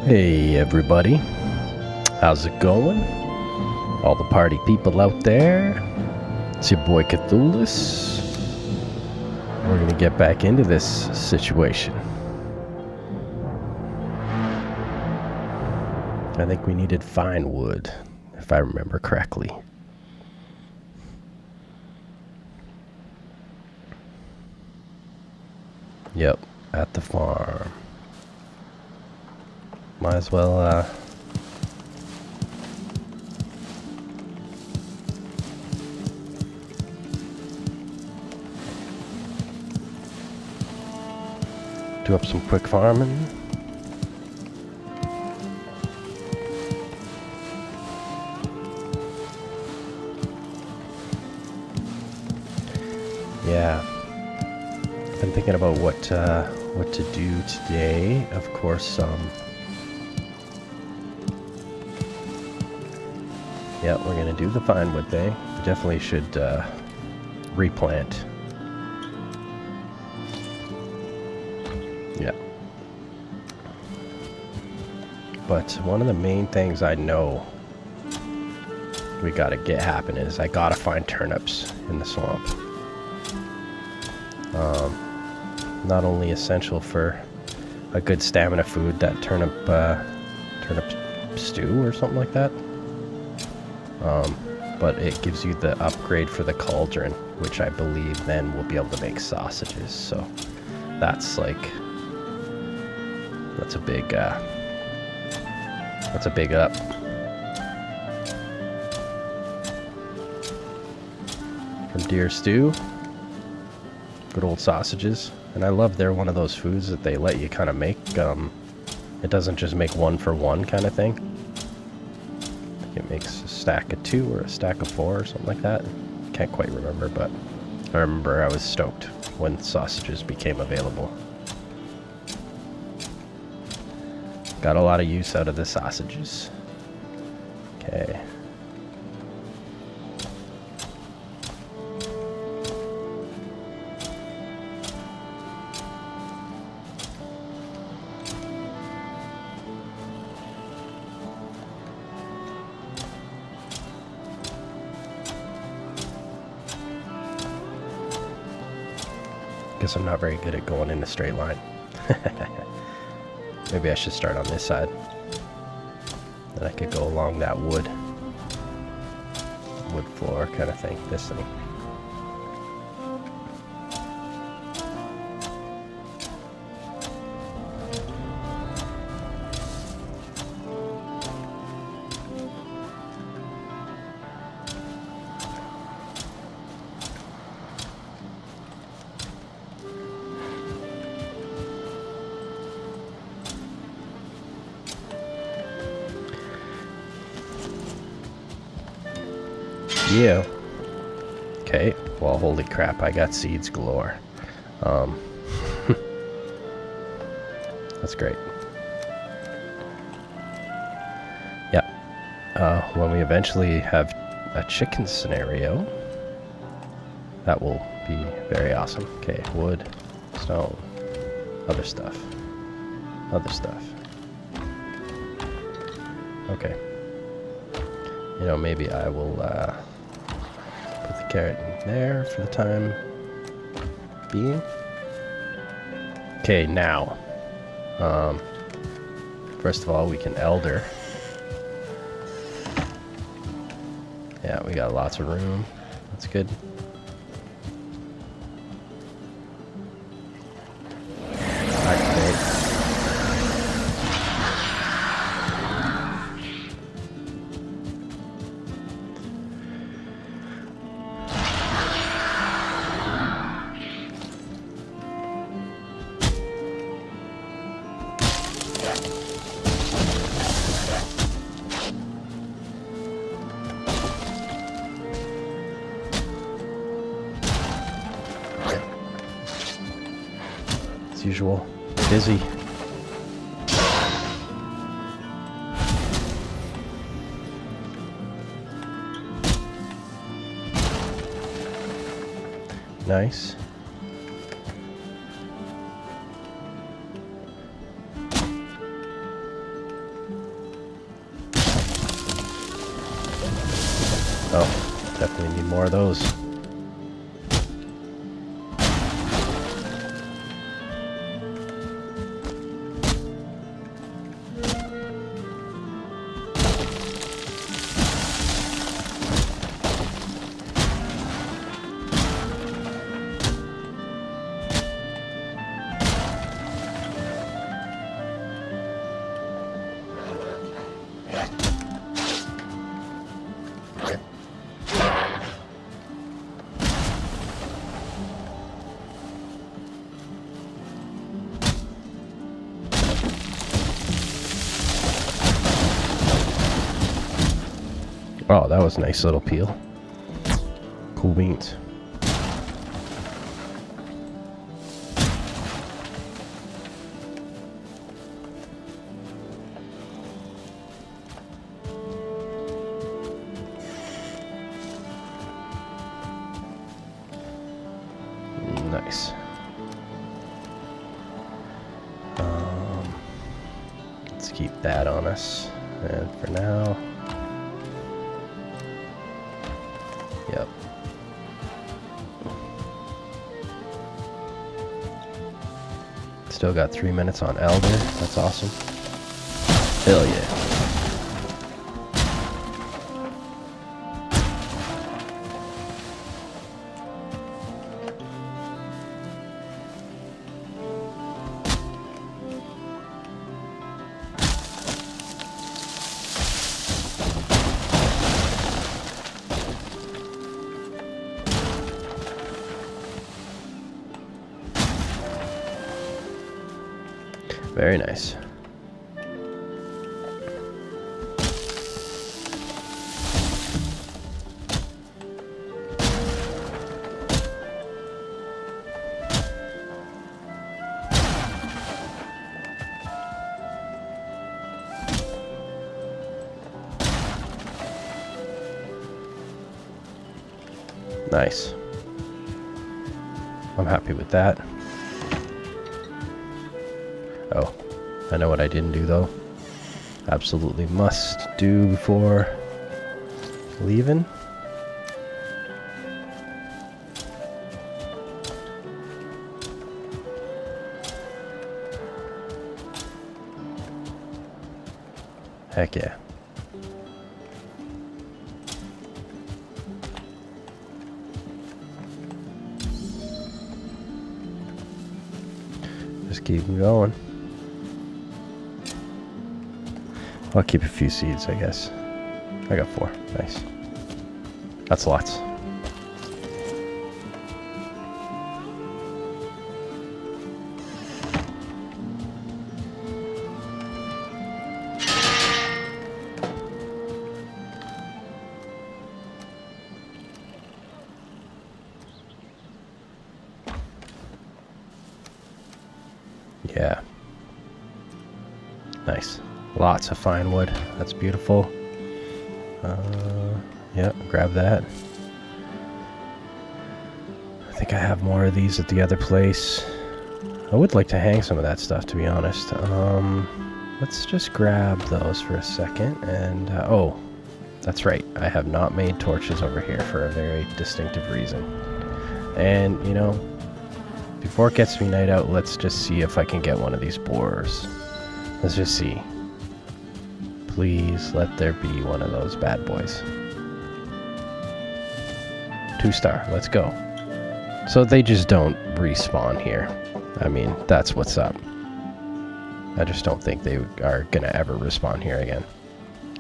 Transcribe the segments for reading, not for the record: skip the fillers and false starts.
Hey everybody, how's it going? All the party people out there, it's your boy Kthulus. We're gonna get back into this situation. I think we needed fine wood, if I remember correctly. Yep, at the farm. Might as well, do up some quick farming. Yeah, I've been thinking about what to do today. Of course, yeah, we're gonna do the fine wood thing. We definitely should replant. Yeah. But one of the main things I know we gotta get happening is I gotta find turnips in the swamp. Not only essential for a good stamina food, that turnip stew or something like that. But it gives you the upgrade for the Cauldron, which I believe then we'll be able to make sausages. So that's like, that's a big up. From deer stew, good old sausages. And I love they're one of those foods that they let you kind of make. It doesn't just make one for one kind of thing. It makes a stack of 2 or a stack of 4 or something like that. Can't quite remember, but I remember I was stoked when sausages became available. Got a lot of use out of the sausages. Okay. Guess I'm not very good at going in a straight line. Maybe I should start on this side. Then I could go along that wood floor kind of thing. This thing. Yeah. Okay. Well, holy crap! I got seeds galore. That's great. Yeah. When we eventually have a chicken scenario, that will be very awesome. Okay. Wood, stone, other stuff. Okay. You know, maybe I will put the carrot in there for the time being. Okay, now, first of all, we can elder. Yeah, we got lots of room. That's good. Activate. As usual, busy. Nice. Oh, definitely need more of those. Oh, that was a nice little peel. Cool beans. Nice. Let's keep that on us. And for now... Yep. Still got 3 minutes on Elder. That's awesome. Hell yeah. Very nice. Nice. I'm happy with that. Oh, I know what I didn't do though. Absolutely must do before leaving. Heck yeah. Just keep going. I'll keep a few seeds, I guess. I got 4. Nice. That's lots. Yeah. Nice. Lots of fine wood. That's beautiful. Yeah, grab that. I think I have more of these at the other place. I would like to hang some of that stuff, to be honest. Let's just grab those for a second. And, oh, that's right. I have not made torches over here for a very distinctive reason. And, you know, before it gets to be night out, let's just see if I can get one of these borers. Let's just see. Please let there be one of those bad boys. 2-star, let's go. So they just don't respawn here. I mean, that's what's up. I just don't think they are gonna ever respawn here again.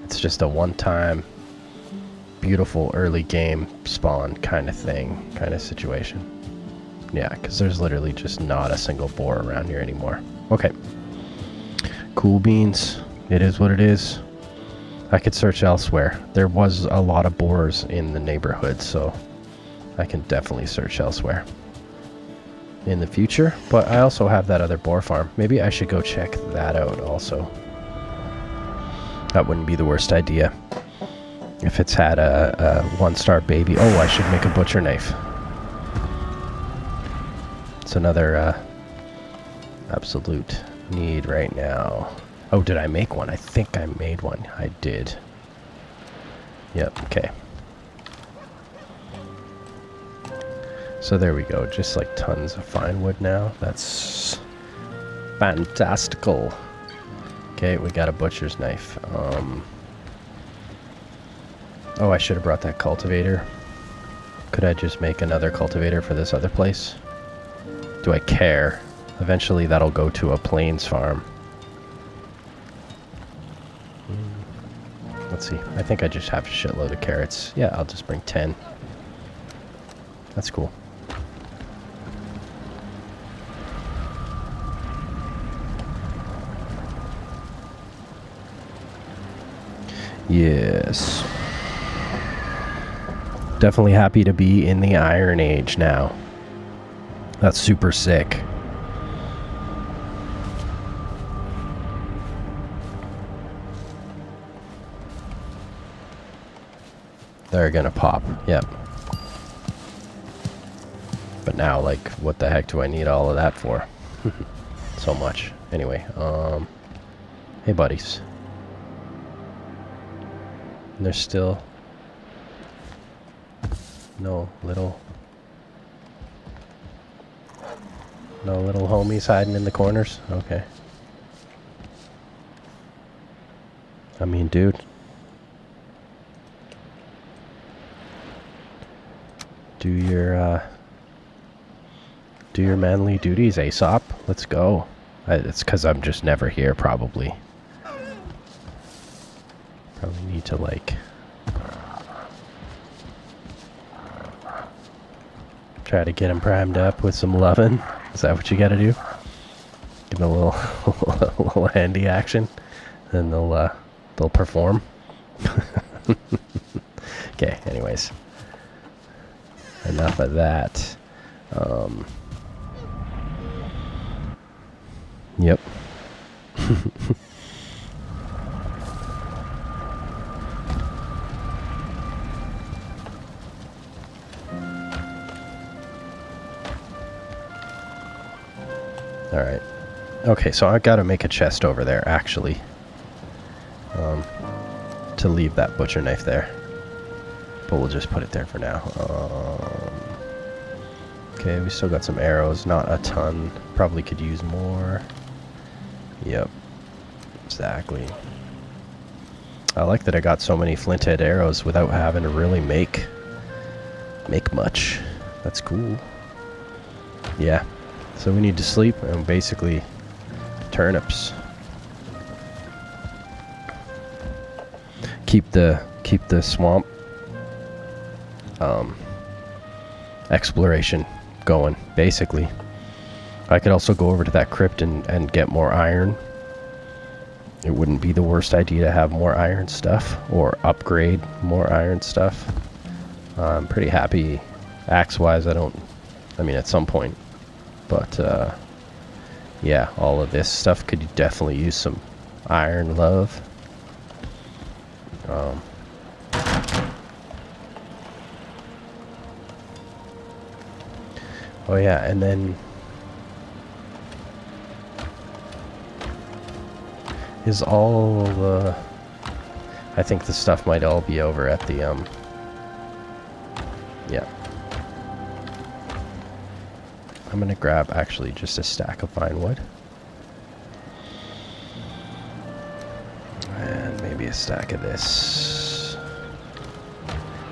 It's just a one-time, beautiful early game spawn kind of thing, kind of situation. Yeah, because there's literally just not a single boar around here anymore. Okay. Cool beans. It is what it is. I could search elsewhere. There was a lot of boars in the neighborhood, so I can definitely search elsewhere in the future. But I also have that other boar farm. Maybe I should go check that out also. That wouldn't be the worst idea. If it's had a 1-star baby. Oh, I should make a butcher knife. It's another absolute need right now. Oh, did I make one? I think I made one. I did. Yep, okay. So there we go, just like tons of fine wood now. That's fantastical. Okay, we got a butcher's knife. Oh, I should have brought that cultivator. Could I just make another cultivator for this other place? Do I care? Eventually that'll go to a plains farm. Let's see. I think I just have a shitload of carrots. Yeah, I'll just bring 10. That's cool. Yes. Definitely happy to be in the Iron Age now. That's super sick. They're gonna pop, yep. But now, like, what the heck do I need all of that for? So much. Anyway, hey buddies. And there's still no little homies hiding in the corners? Okay. I mean, dude. Do your manly duties, Aesop. Let's go. It's because I'm just never here, probably. Probably need to, like, try to get them primed up with some lovin'. Is that what you gotta do? Give them a little, a little handy action, and they'll perform. Okay. Anyways, enough of that. Yep. Alright. Okay, so I gotta make a chest over there, actually. To leave that butcher knife there. But we'll just put it there for now. Okay, we still got some arrows, not a ton. Probably could use more. Yep. Exactly. I like that I got so many flint head arrows without having to really make much. That's cool. Yeah. So we need to sleep and basically turnips. Keep the swamp exploration going, basically. I could also go over to that crypt and get more iron. It wouldn't be the worst idea to have more iron stuff or upgrade more iron stuff. I'm pretty happy axe-wise. I mean, at some point. But, yeah, all of this stuff could definitely use some iron love. Oh yeah, and then is all the... I think the stuff might all be over at the, yeah. I'm gonna grab, actually, just a stack of fine wood. And maybe a stack of this.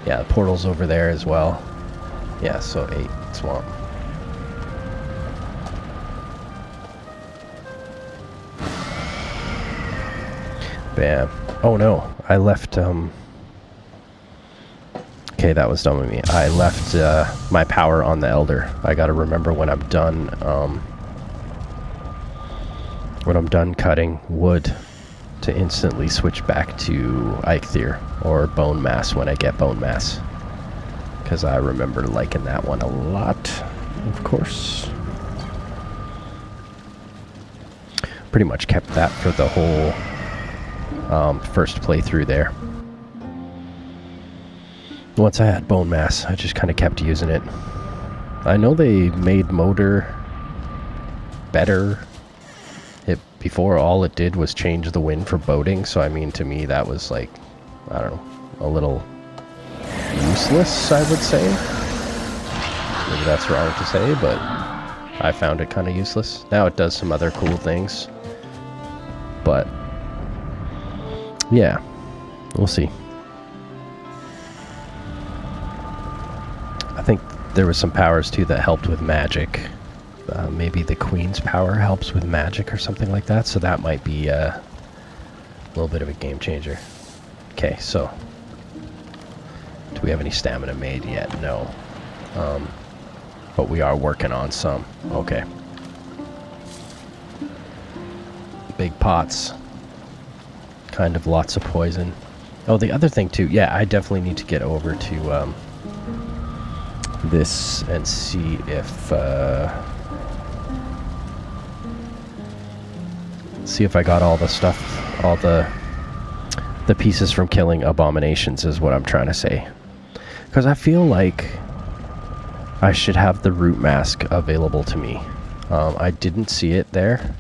Yeah, the portal's over there as well. Yeah, so 8 swamp. Bam. Oh no, I left, okay, that was dumb of me. I left my power on the Elder. I gotta remember when I'm done cutting wood to instantly switch back to Eikthyr or bone mass when I get bone mass. Because I remember liking that one a lot, of course. Pretty much kept that for the whole first playthrough there. Once I had bone mass, I just kind of kept using it. I know they made motor better. Before, all it did was change the wind for boating, so I mean, to me that was like, I don't know, a little useless, I would say. Maybe that's wrong to say, but I found it kind of useless. Now it does some other cool things. But yeah, we'll see. I think there was some powers too that helped with magic. Maybe the Queen's power helps with magic or something like that, so that might be a little bit of a game changer. Okay, so do we have any stamina made yet? No. But we are working on some. Okay. Big pots. Kind of lots of poison. Oh, the other thing too, yeah, I definitely need to get over to this and see if I got all the stuff, all the pieces from killing abominations is what I'm trying to say. Because I feel like I should have the root mask available to me. I didn't see it there,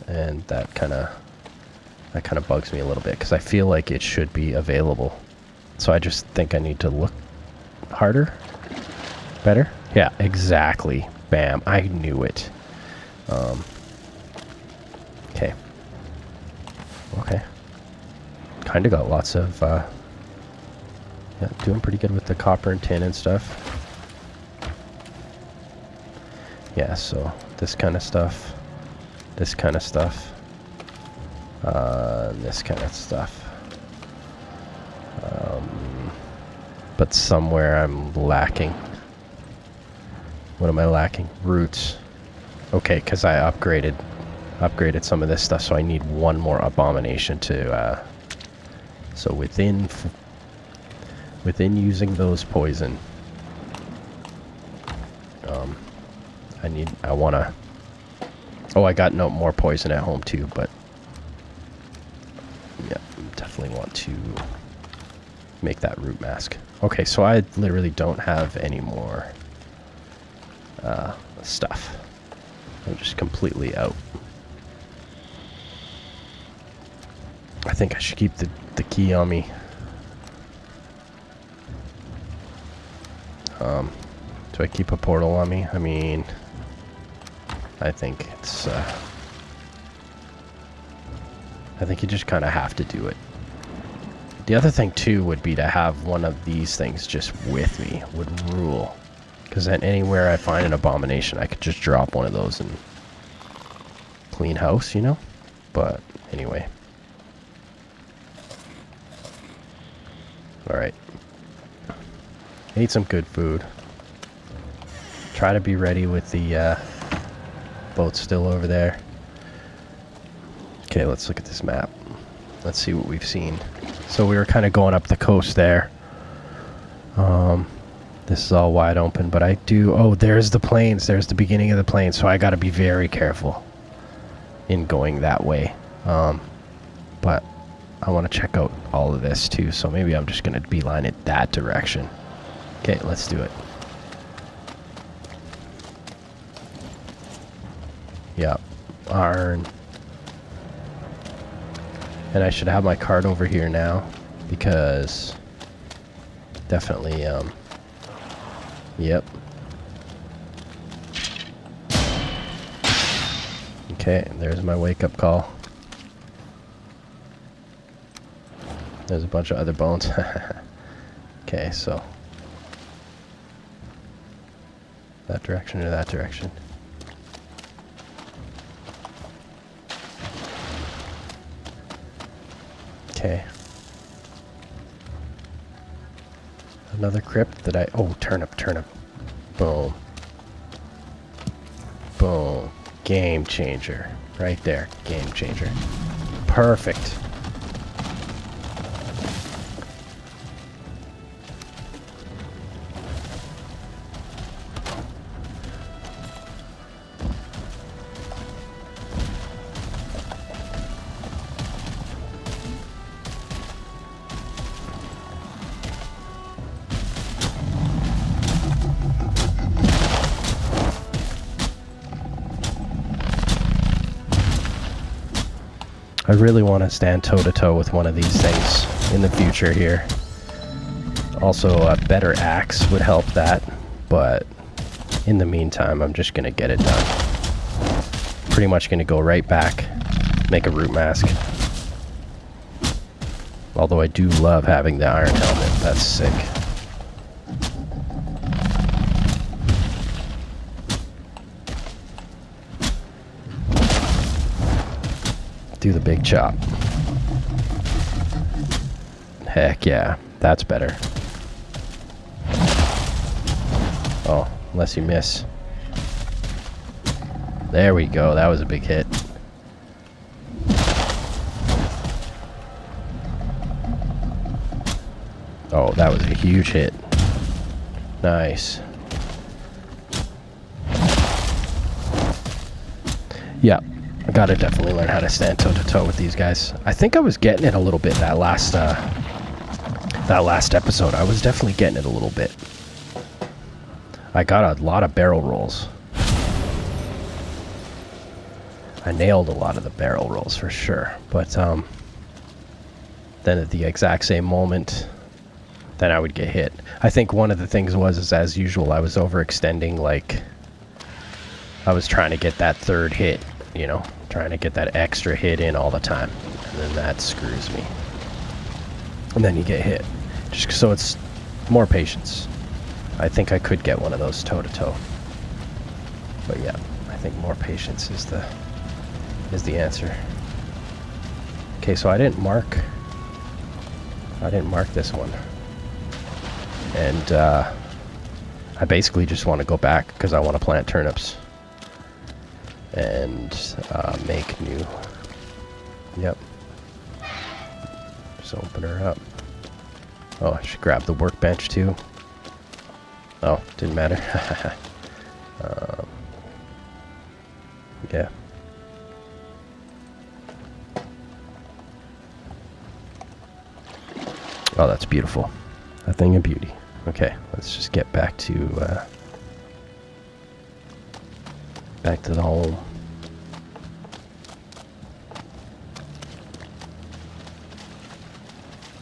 and that kind of bugs me a little bit because I feel like it should be available. So I just think I need to look harder, better. Yeah, exactly. Bam! I knew it. Okay. Okay. Kind of got lots of. Yeah, doing pretty good with the copper and tin and stuff. Yeah, so this kind of stuff, this kind of stuff, this kind of stuff. But somewhere I'm lacking. What am I lacking? Roots. Okay, because I upgraded some of this stuff, so I need one more abomination to. So within using those poison, I wanna. Oh, I got no more poison at home too, but yeah, definitely want to make that root mask. Okay, so I literally don't have any more stuff. I'm just completely out. I think I should keep the key on me. Do I keep a portal on me? I mean, I think it's, I think you just kind of have to do it. The other thing too would be to have one of these things just with me, would rule. Because then anywhere I find an abomination, I could just drop one of those and clean house, you know? But anyway. Alright. Eat some good food. Try to be ready with the boat still over there. Okay, let's look at this map. Let's see what we've seen. So we were kind of going up the coast there. This is all wide open, but I do... Oh, there's the plains. There's the beginning of the plains, so I got to be very careful in going that way. But I want to check out all of this too, so maybe I'm just going to beeline it that direction. Okay, let's do it. Yep, iron. And I should have my cart over here now, because definitely, yep. Okay, there's my wake-up call. There's a bunch of other bones. Okay, so that direction or that direction. Okay. Another crypt that I... Oh, turnip. Boom. Boom. Game changer. Right there. Game changer. Perfect. I really want to stand toe-to-toe with one of these things in the future here. Also, a better axe would help that, but in the meantime, I'm just going to get it done. Pretty much going to go right back, make a root mask. Although I do love having the iron helmet. That's sick. Do the big chop. Heck yeah, that's better. Oh, unless you miss. There we go, that was a big hit. Oh, that was a huge hit. Nice. Yeah, I gotta definitely learn how to stand toe-to-toe with these guys. I think I was getting it a little bit that last episode. I was definitely getting it a little bit. I got a lot of barrel rolls. I nailed a lot of the barrel rolls for sure. But then at the exact same moment, then I would get hit. I think one of the things was, as usual, I was overextending, like, I was trying to get that third hit, you know, trying to get that extra hit in all the time. And then that screws me. And then you get hit. Just so it's more patience. I think I could get one of those toe-to-toe. But yeah, I think more patience is the answer. Okay, so I didn't mark this one. And I basically just want to go back because I want to plant turnips. And make new. Yep. Just open her up. Oh, I should grab the workbench too. Oh, didn't matter. Yeah. Oh, that's beautiful. A thing of beauty. Okay, let's just get back to the home.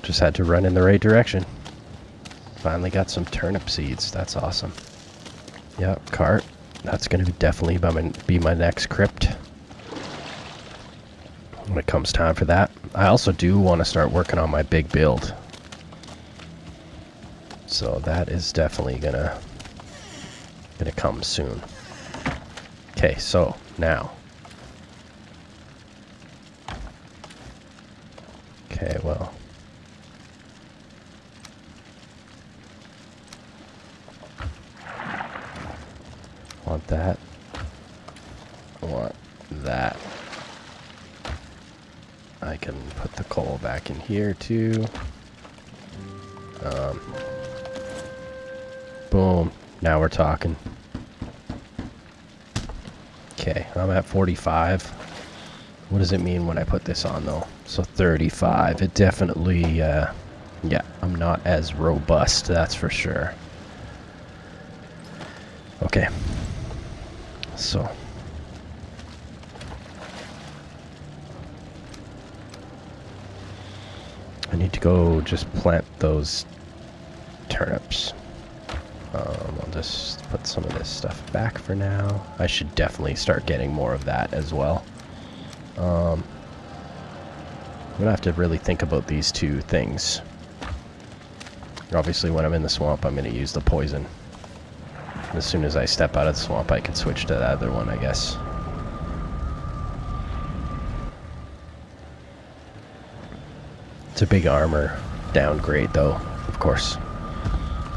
Just had to run in the right direction. Finally got some turnip seeds. That's awesome. Yep, cart. That's going to definitely be my next crypt when it comes time for that. I also do want to start working on my big build. So that is definitely gonna come soon. Okay, so now. Okay, well. Want that. Want that. I can put the coal back in here too. Boom. Now we're talking. Okay, I'm at 45. What does it mean when I put this on though? So 35. It definitely, yeah, I'm not as robust, that's for sure. Okay. So. I need to go just plant those turnips. I'll just put some of this stuff back for now. I should definitely start getting more of that as well. I'm gonna have to really think about these two things. Obviously, when I'm in the swamp, I'm gonna use the poison. As soon as I step out of the swamp, I can switch to the other one, I guess. It's a big armor downgrade, though, of course.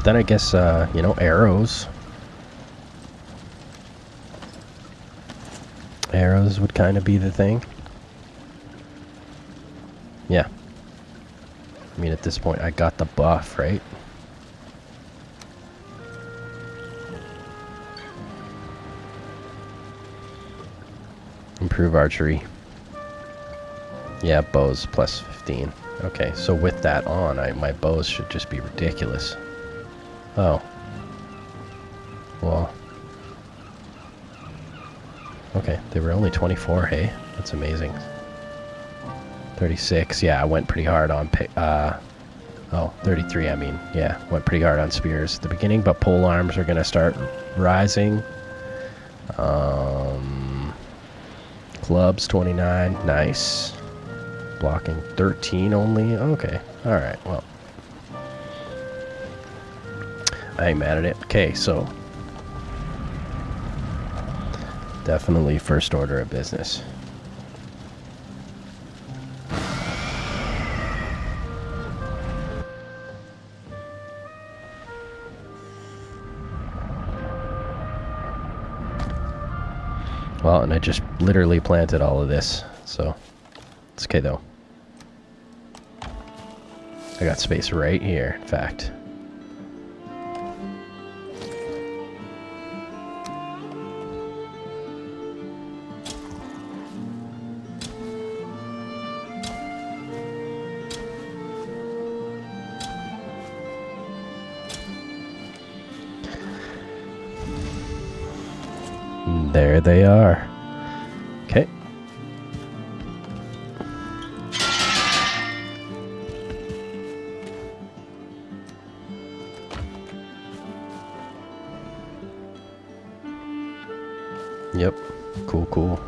Then I guess, you know, arrows. Arrows would kind of be the thing. Yeah. I mean, at this point, I got the buff, right? Improve archery. Yeah, bows plus 15. Okay, so with that on, my bows should just be ridiculous. Oh. Well. Okay, they were only 24, hey? That's amazing. 36, yeah, I went pretty hard on Oh, 33, I mean, yeah, went pretty hard on spears at the beginning, but pole arms are going to start rising. Clubs, 29, nice. Blocking 13 only, okay, alright, well. I ain't mad at it. Okay, so. Definitely first order of business. Well, and I just literally planted all of this, so it's okay though. I got space right here, in fact. There they are. Okay. Yep. Cool, cool.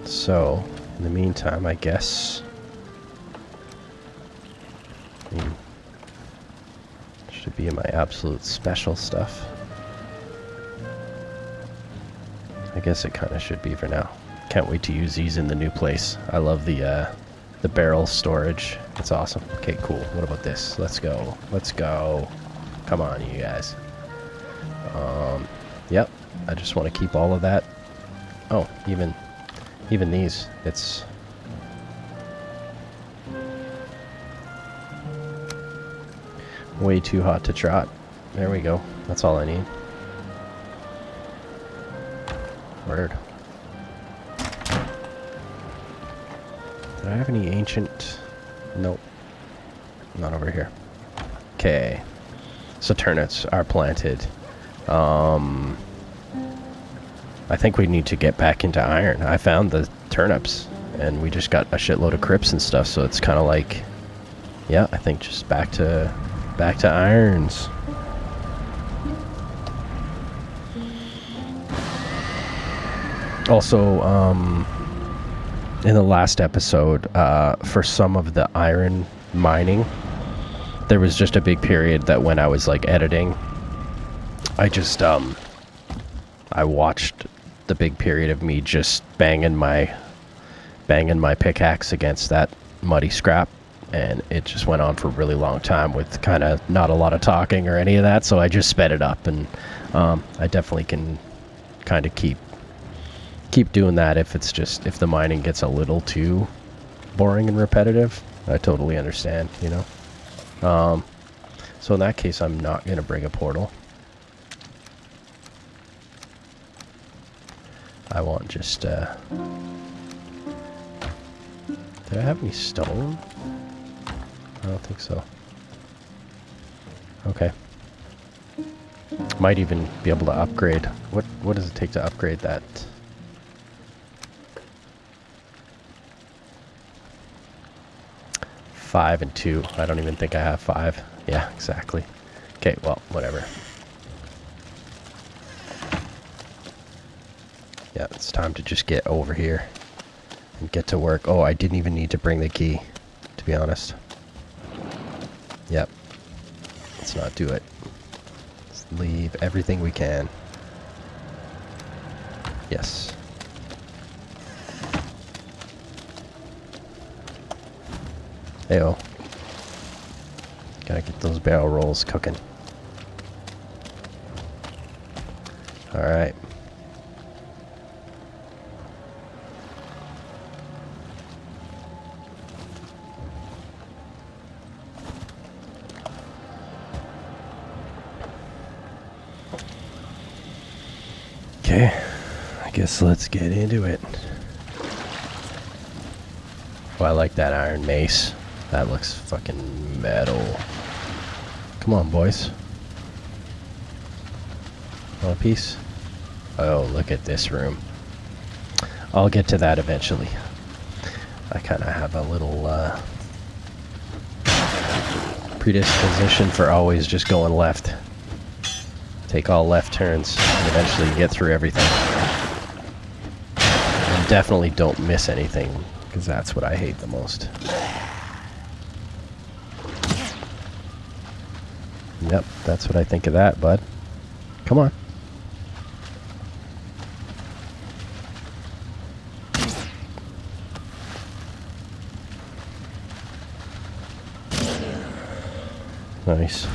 So, in the meantime, I guess, should be in my absolute special stuff. I guess it kind of should be for now. Can't wait to use these in the new place. I love the barrel storage. It's awesome. Okay, cool. What about this? Let's go. Let's go. Come on, you guys. Yep. I just want to keep all of that. Oh, even these. It's way too hot to trot. There we go. That's all I need. Word. Did I have any ancient? Nope. Not over here. Okay. So turnips are planted. I think we need to get back into iron. I found the turnips and we just got a shitload of crypts and stuff, so it's kind of like, yeah, I think just back to irons. Also, in the last episode, for some of the iron mining, there was just a big period that when I was like editing, I just I watched the big period of me just banging my pickaxe against that muddy scrap, and it just went on for a really long time with kind of not a lot of talking or any of that, so I just sped it up, and I definitely can kind of keep doing that if the mining gets a little too boring and repetitive. I totally understand, you know. So in that case, I'm not gonna bring a portal. I want just, did I have any stone? I don't think so. Okay. Might even be able to upgrade. What does it take to upgrade that? Five and 2. I don't even think I have 5. Yeah, exactly. Okay, well, whatever. Yeah, it's time to just get over here and get to work. Oh, I didn't even need to bring the key, to be honest. Yep. Let's not do it. Let's leave everything we can. Yes. Heyo. Gotta get those barrel rolls cooking. Alright. Okay, I guess let's get into it. Oh, I like that iron mace. That looks fucking metal. Come on, boys. Want a piece? Oh, look at this room. I'll get to that eventually. I kind of have a little predisposition for always just going left. Take all left turns, and eventually you get through everything. And definitely don't miss anything, because that's what I hate the most. Yep, that's what I think of that, bud. Come on. Nice.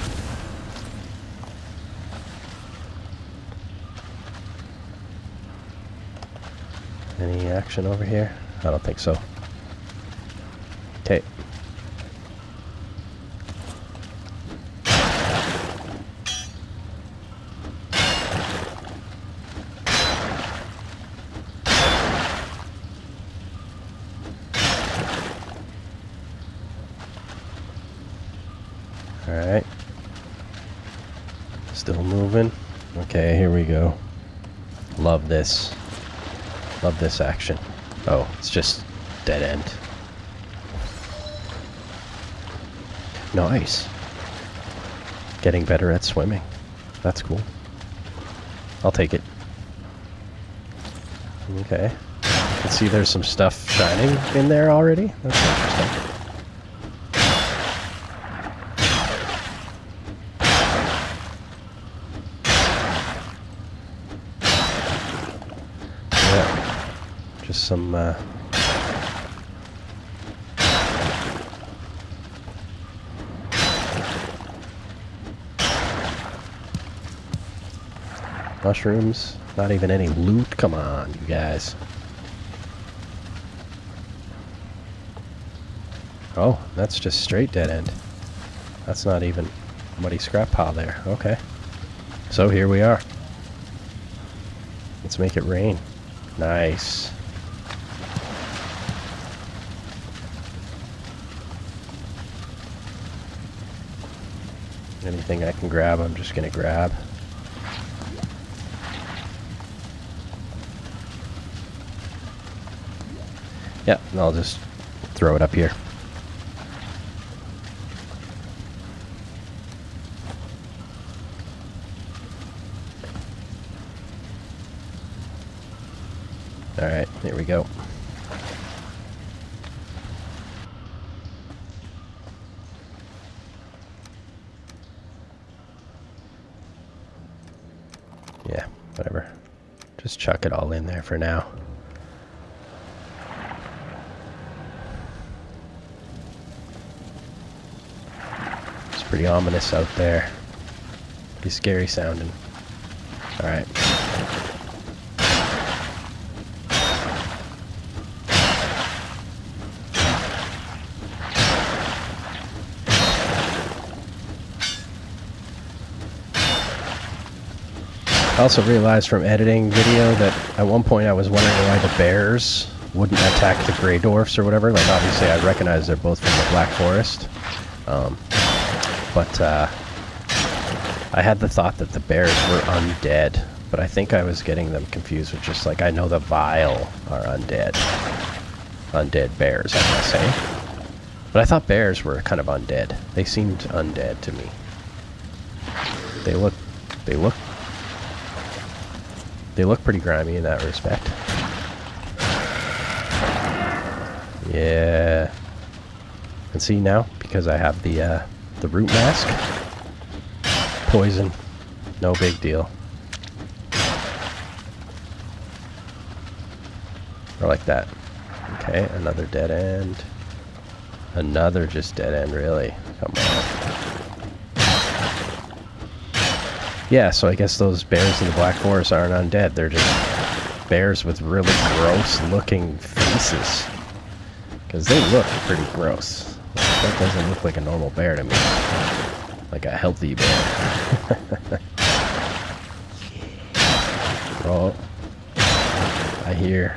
Any action over here? I don't think so. Okay. Alright. Still moving. Okay, here we go. Love this. Love this action. Oh, it's just dead end. Nice. Getting better at swimming. That's cool. I'll take it. Okay. I can see there's some stuff shining in there already. That's interesting. Some mushrooms, not even any loot. Come on, you guys. Oh, that's just straight dead end. That's not even muddy scrap pile there. Okay. So here we are. Let's make it rain. Nice. Anything I can grab, I'm just gonna grab. Yeah, and I'll just throw it up here. Alright, here we go. Yeah, whatever. Just chuck it all in there for now. It's pretty ominous out there. Pretty scary sounding. Alright. I also realized from editing video that at one point I was wondering why the bears wouldn't attack the gray dwarfs or whatever. Like, obviously I recognize they're both from the Black Forest. But I had the thought that the bears were undead. But I think I was getting them confused with just like, I know the Vile are undead. Undead bears, I must say. But I thought bears were kind of undead. They seemed undead to me. They look pretty grimy in that respect. Yeah. And see now, because I have the root mask, poison, no big deal. Or like that. Okay, another dead end. Another just dead end, really. Come on. Yeah, so I guess those bears in the Black Forest aren't undead. They're just bears with really gross-looking faces. Because they look pretty gross. That doesn't look like a normal bear to me. Like a healthy bear. Oh. I hear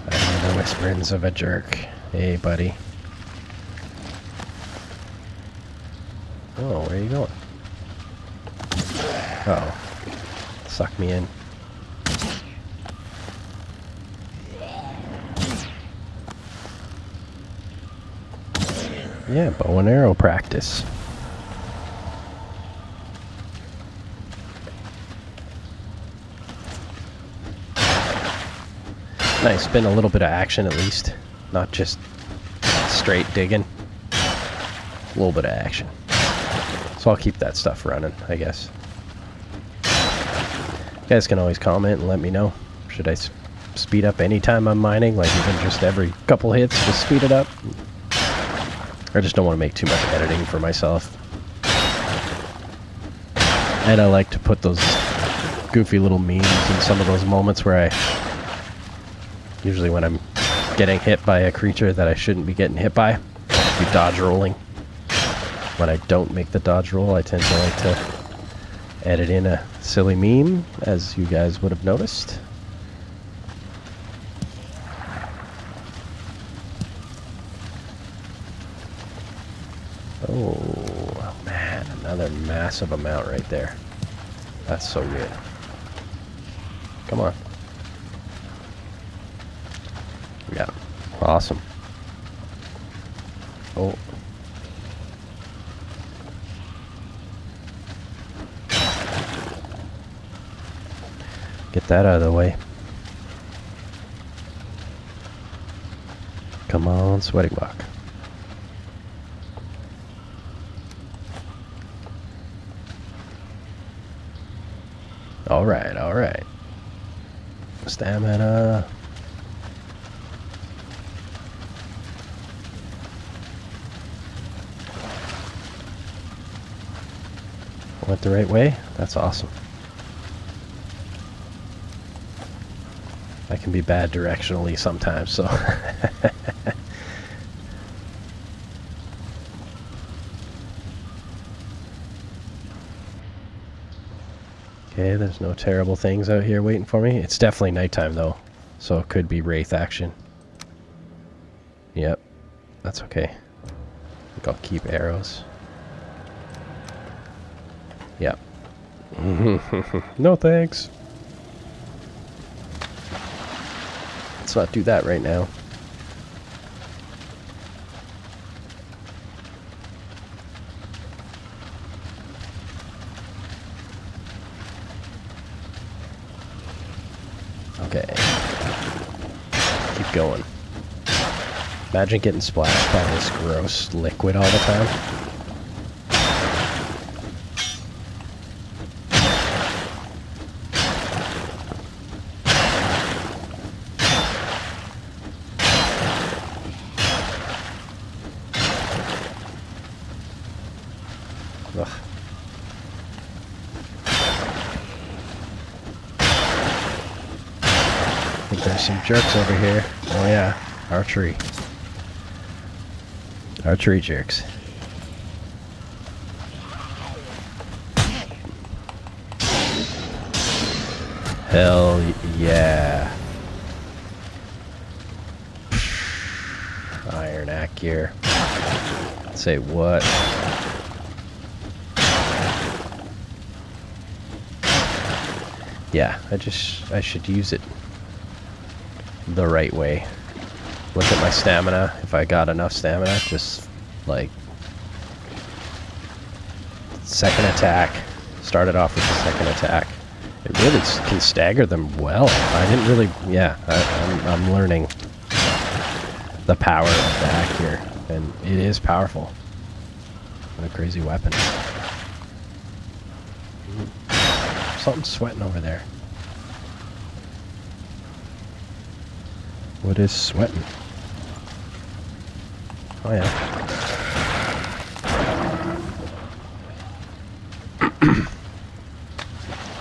the whisperings of a jerk. Hey, buddy. Oh, where are you going? Uh-oh. Suck me in. Yeah, bow and arrow practice. Nice, been a little bit of action at least. Not just straight digging. A little bit of action. So I'll keep that stuff running, I guess. You guys can always comment and let me know. Should I speed up anytime I'm mining? Like even just every couple hits, just speed it up? I just don't want to make too much editing for myself. And I like to put those goofy little memes in some of those moments where usually when I'm getting hit by a creature that I shouldn't be getting hit by, be dodge rolling. When I don't make the dodge roll, I tend to like to edit in a silly meme, as you guys would have noticed. Oh, man, another massive amount right there. That's so good. Come on. Yeah, awesome. Oh. Get that out of the way. Come on, sweaty block. Alright, alright. Stamina. Went the right way? That's awesome. I can be bad directionally sometimes, so. Okay, there's no terrible things out here waiting for me. It's definitely nighttime though, so it could be wraith action. Yep, that's okay. I think I'll keep arrows. Yep. No thanks. Let's not do that right now. Okay. Keep going. Imagine getting splashed by this gross liquid all the time. Ugh. I think there's some jerks over here. Oh yeah, archery. Archery jerks. Hell yeah. Iron axe gear. Say what? Yeah, I should use it the right way. Look at my stamina. If I got enough stamina, just like second attack. Started off with the second attack. It really can stagger them well. I didn't really, yeah, I'm learning the power of the axe here, and it is powerful. What a crazy weapon. Something's sweating over there. What is sweating? Oh yeah.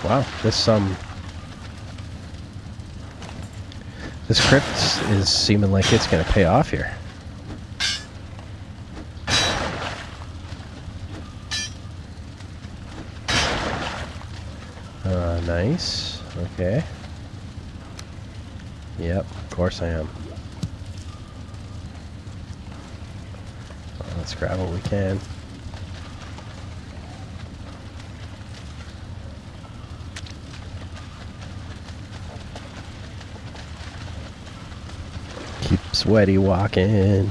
Wow, this crypt is seeming like it's gonna pay off here. Nice. Okay. Yep, of course I am. Well, let's grab what we can. Keep sweaty walking.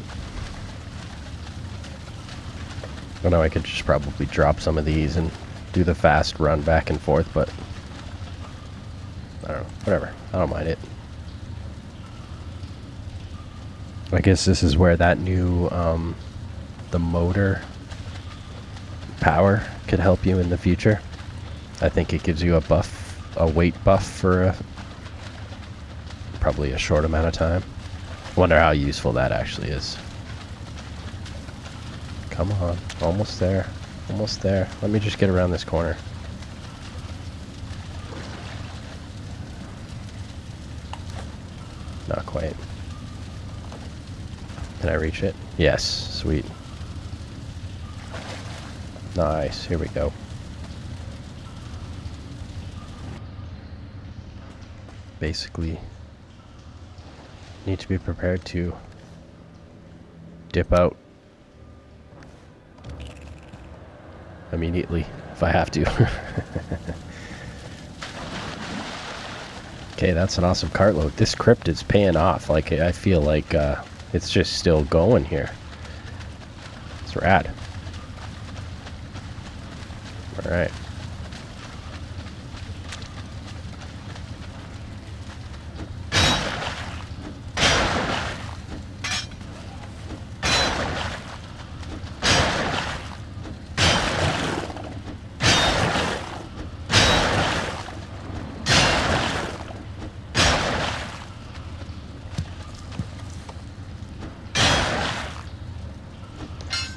I know I could just probably drop some of these and do the fast run back and forth, but I don't know. Whatever. I don't mind it. I guess this is where that new, the motor power could help you in the future. I think it gives you a buff, a weight buff for probably a short amount of time. Wonder how useful that actually is. Come on, almost there, almost there. Let me just get around this corner. Not quite. Can I reach it? Yes, sweet. Nice, here we go. Basically, need to be prepared to dip out immediately if I have to. Okay, that's an awesome cartload. This crypt is paying off. Like, I feel like it's just still going here. It's rad. Alright.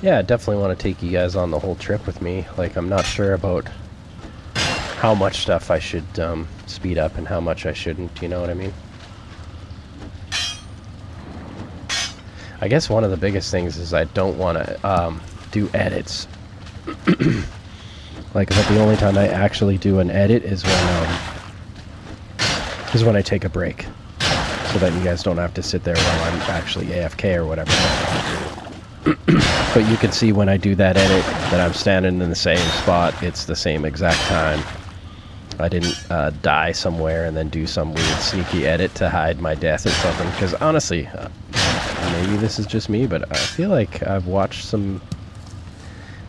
Yeah, I definitely want to take you guys on the whole trip with me. Like, I'm not sure about how much stuff I should speed up and how much I shouldn't, you know what I mean? I guess one of the biggest things is I don't want to do edits. Like, the only time I actually do an edit is when I take a break. So that you guys don't have to sit there while I'm actually AFK or whatever. But you can see when I do that edit that I'm standing in the same spot. It's the same exact time. I didn't die somewhere and then do some weird sneaky edit to hide my death or something. Because honestly, maybe this is just me, but I feel like I've watched some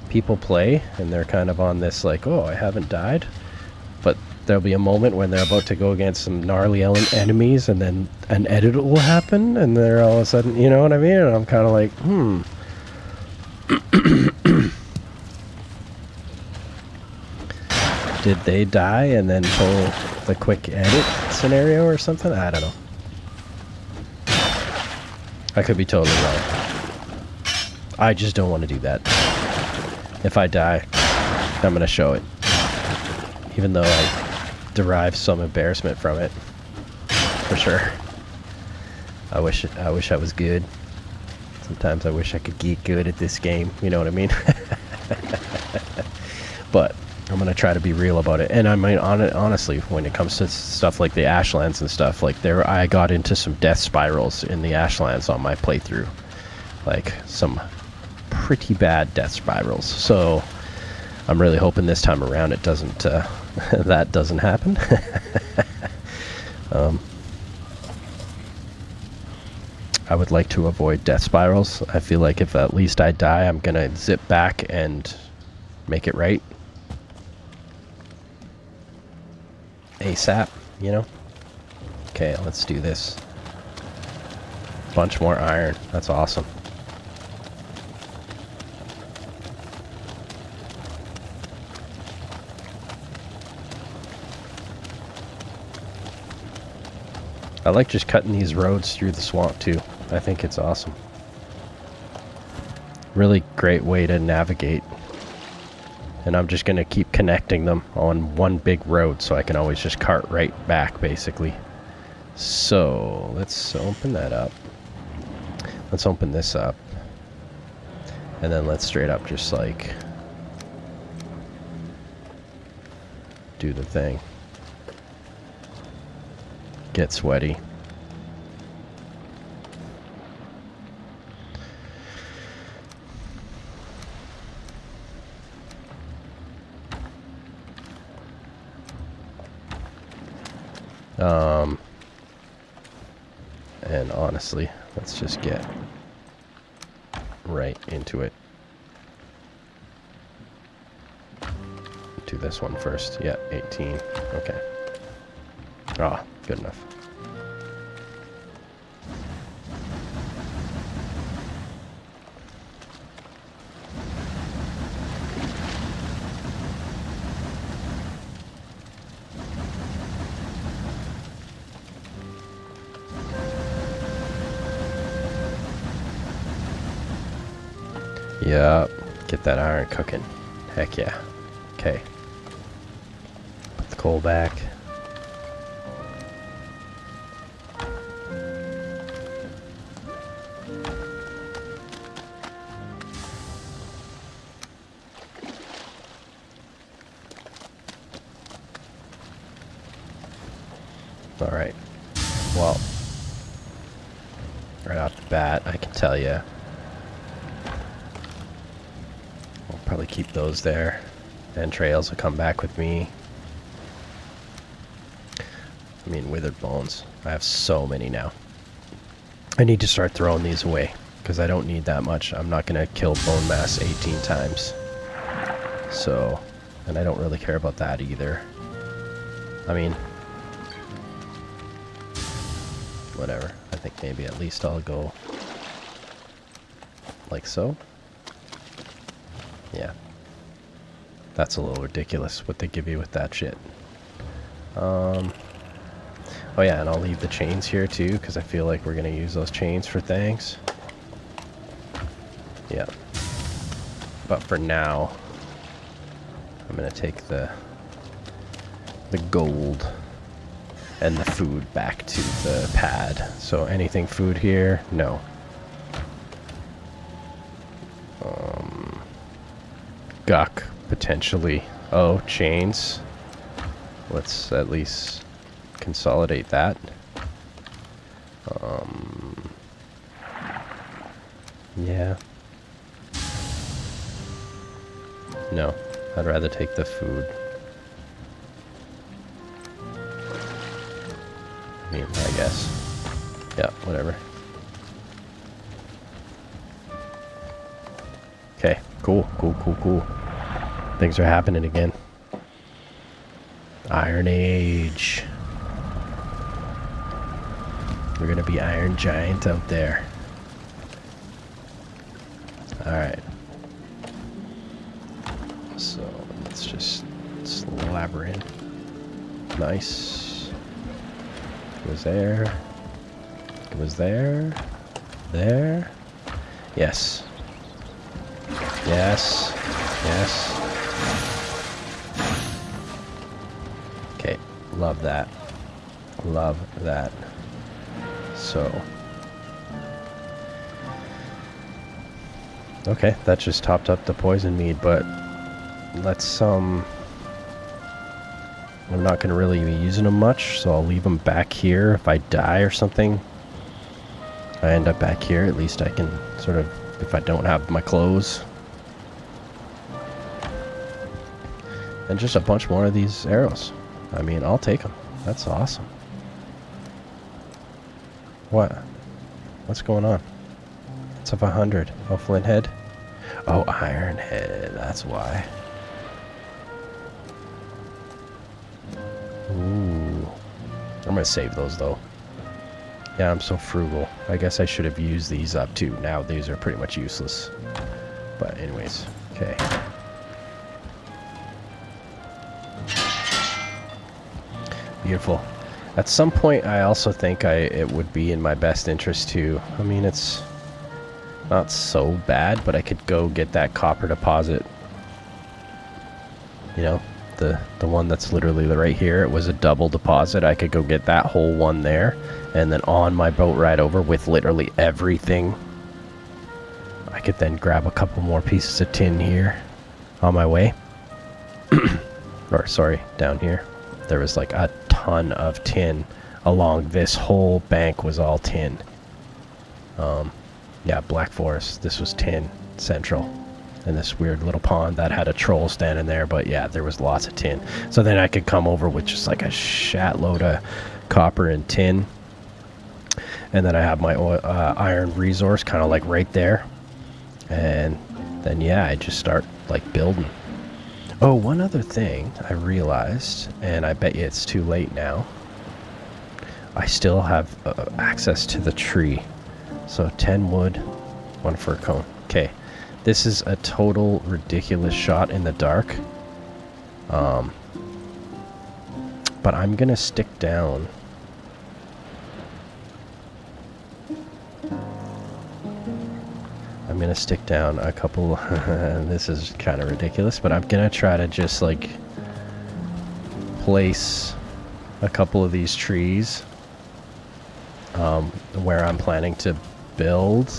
people play and they're kind of on this like, oh, I haven't died. But there'll be a moment when they're about to go against some gnarly enemies and then an edit will happen and they're all of a sudden, you know what I mean? And I'm kind of like, Did they die and then pull the quick edit scenario or something? I don't know. I could be totally wrong. I just don't want to do that. If I die, I'm going to show it. Even though I derive some embarrassment from it. For sure. I wish I was good. Sometimes I wish I could get good at this game. You know what I mean? But I'm going to try to be real about it. And I mean, honestly, when it comes to stuff like the Ashlands and stuff, like I got into some death spirals in the Ashlands on my playthrough. Like, some pretty bad death spirals. So, I'm really hoping this time around it doesn't, that doesn't happen. I would like to avoid death spirals. I feel like if at least I die, I'm going to zip back and make it right. ASAP, you know? Okay, let's do this. Bunch more iron. That's awesome. I like just cutting these roads through the swamp too. I think it's awesome. Really great way to navigate. And I'm just going to keep connecting them on one big road so I can always just cart right back, basically. So, let's open that up. Let's open this up. And then let's straight up just, like, do the thing. Get sweaty. And honestly, let's just get right into it. Do this one first. Yeah, 18. Okay. Ah, good enough. Yeah, get that iron cooking. Heck yeah. Okay. Put the coal back. Alright. Well, right off the bat, I can tell you. I'll probably keep those there. Entrails will come back with me. I mean, withered bones. I have so many now. I need to start throwing these away, because I don't need that much. I'm not going to kill bone mass 18 times. So, and I don't really care about that either. I mean, whatever. I think maybe at least I'll go like so. Yeah. That's a little ridiculous what they give you with that shit. Oh yeah, and I'll leave the chains here too, because I feel like we're going to use those chains for things. Yeah. But for now, I'm going to take the gold and the food back to the pad. So anything food here? No. Guck, potentially. Oh, chains. Let's at least consolidate that. Yeah. No, I'd rather take the food. I mean, I guess. Yeah, whatever. Okay, cool. Things are happening again. Iron Age. We're gonna be Iron Giant out there. Alright. So, let's just slabber in. Nice. It was there. It was there. There. Yes. Yes. Yes. Okay. Love that. Love that. So. Okay, that just topped up the poison mead, but let's, I'm not going to really be using them much, so I'll leave them back here. If I die or something, I end up back here, at least I can sort of, if I don't have my clothes. And just a bunch more of these arrows. I mean, I'll take them. That's awesome. What? What's going on? It's up 100. Oh, flint head. Oh, iron head. That's why. Ooh. I'm gonna save those though. Yeah, I'm so frugal. I guess I should have used these up too. Now these are pretty much useless. But anyways, okay. Beautiful. At some point, I also think it would be in my best interest to, I mean, it's not so bad, but I could go get that copper deposit. You know, the one that's literally right here. It was a double deposit. I could go get that whole one there, and then on my boat ride over with literally everything, I could then grab a couple more pieces of tin here on my way. Or, sorry, down here. There was like a ton of tin along this whole bank was all tin. Yeah, Black Forest. This was tin central. And this weird little pond that had a troll standing there. But yeah, there was lots of tin. So then I could come over with just like a shat load of copper and tin. And then I have my iron resource kind of like right there. And then, yeah, I just start like building. Oh, one other thing I realized, and I bet you it's too late now. I still have access to the tree. So 10 wood, 1 fir cone. Okay, this is a total ridiculous shot in the dark. But I'm gonna stick down. I'm gonna stick down a couple. This is kind of ridiculous, but I'm gonna try to just like place a couple of these trees where I'm planning to build,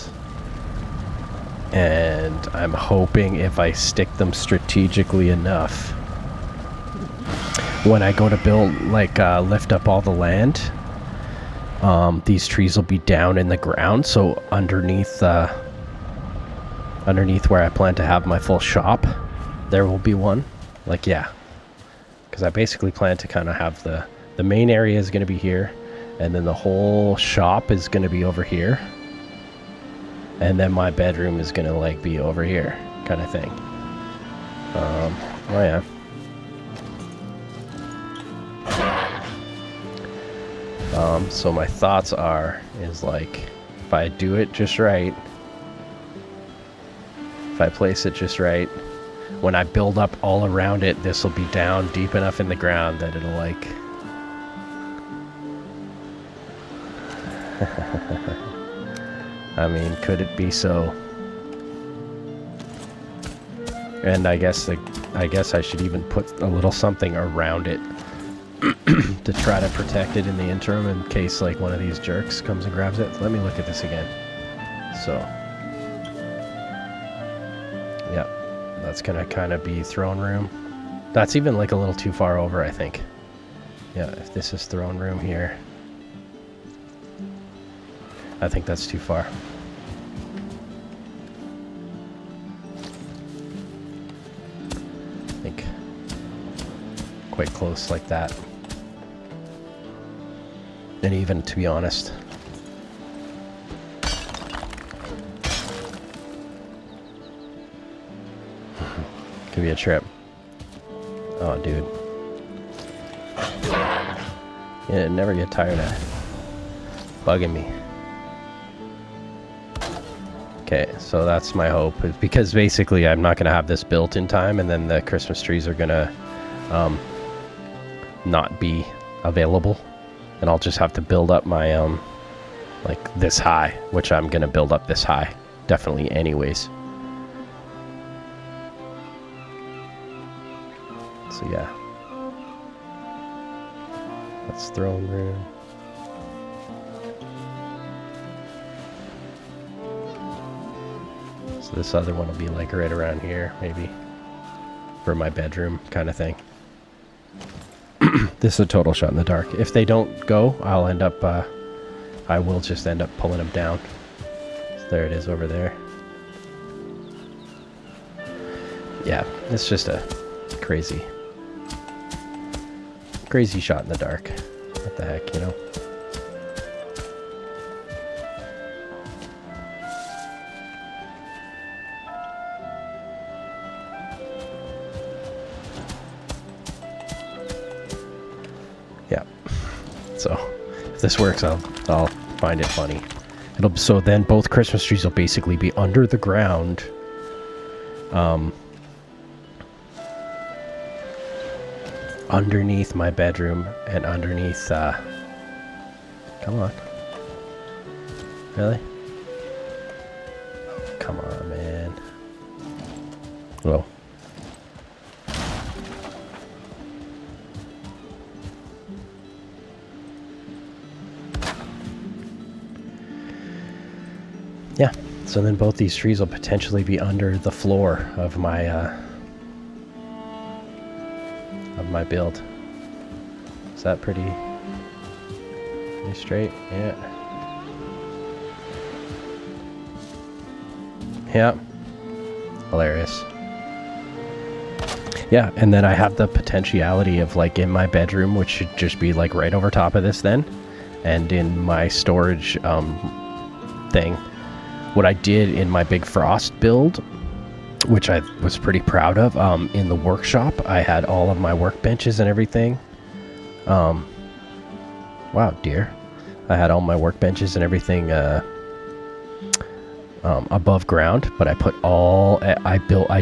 and I'm hoping if I stick them strategically enough, when I go to build, like lift up all the land, these trees will be down in the ground, so underneath where I plan to have my full shop, there will be one. Like, yeah, because I basically plan to kind of have the main area is going to be here, and then the whole shop is going to be over here, and then my bedroom is going to like be over here, kind of thing. Oh yeah. So my thoughts is like, if I do it just right, if I place it just right, when I build up all around it, this will be down deep enough in the ground that it'll like... I mean, could it be so? And I guess I should even put a little something around it to try to protect it in the interim in case like one of these jerks comes and grabs it. Let me look at this again. So, yeah, that's gonna kind of be throne room. That's even like a little too far over, I think. Yeah, if this is throne room here, I think that's too far. I think quite close like that. And even, to be honest, could be a trip. Oh, dude. Yeah, never get tired of bugging me. Okay, so that's my hope, because basically I'm not going to have this built in time, and then the Christmas trees are going to not be available, and I'll just have to build up my like this high, which I'm going to build up this high definitely anyways. So yeah, that's throne room. So this other one will be like right around here, maybe, for my bedroom kind of thing. This is a total shot in the dark. If they don't go, I'll end up, I will just end up pulling them down. So there it is over there. Yeah, it's just a crazy shot in the dark. What the heck, you know? Yeah. So if this works, I'll find it funny. So then both Christmas trees will basically be under the ground. Underneath my bedroom and underneath, come on. Really? Oh, come on, man. Whoa. Yeah, so then both these trees will potentially be under the floor of my, build. Is that pretty straight? Yeah. Yeah. Hilarious. Yeah, and then I have the potentiality of like in my bedroom, which should just be like right over top of this then. and in my storage thing. What I did in my Big Frost build, which I was pretty proud of, in the workshop, I had all of my workbenches and everything. Wow, dear. I had all my workbenches and everything above ground, but I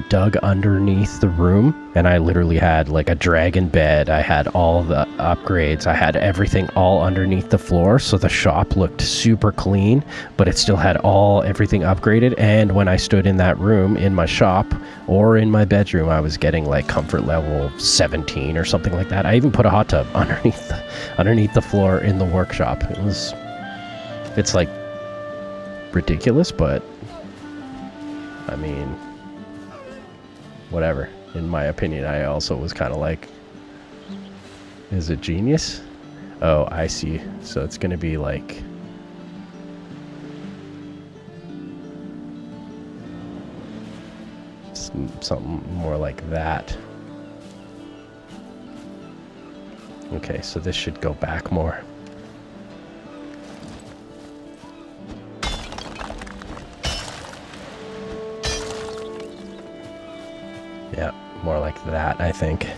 dug underneath the room, and I literally had like a dragon bed. I had all the upgrades. I had everything all underneath the floor, so the shop looked super clean, but it still had everything upgraded. And when I stood in that room in my shop or in my bedroom, I was getting like comfort level 17 or something like that. I even put a hot tub underneath the floor in the workshop. It's like ridiculous, but I mean, whatever. In my opinion, I also was kind of like, is it genius? Oh, I see. So it's going to be like something more like that. Okay, so this should go back more. Yeah, more like that, I think.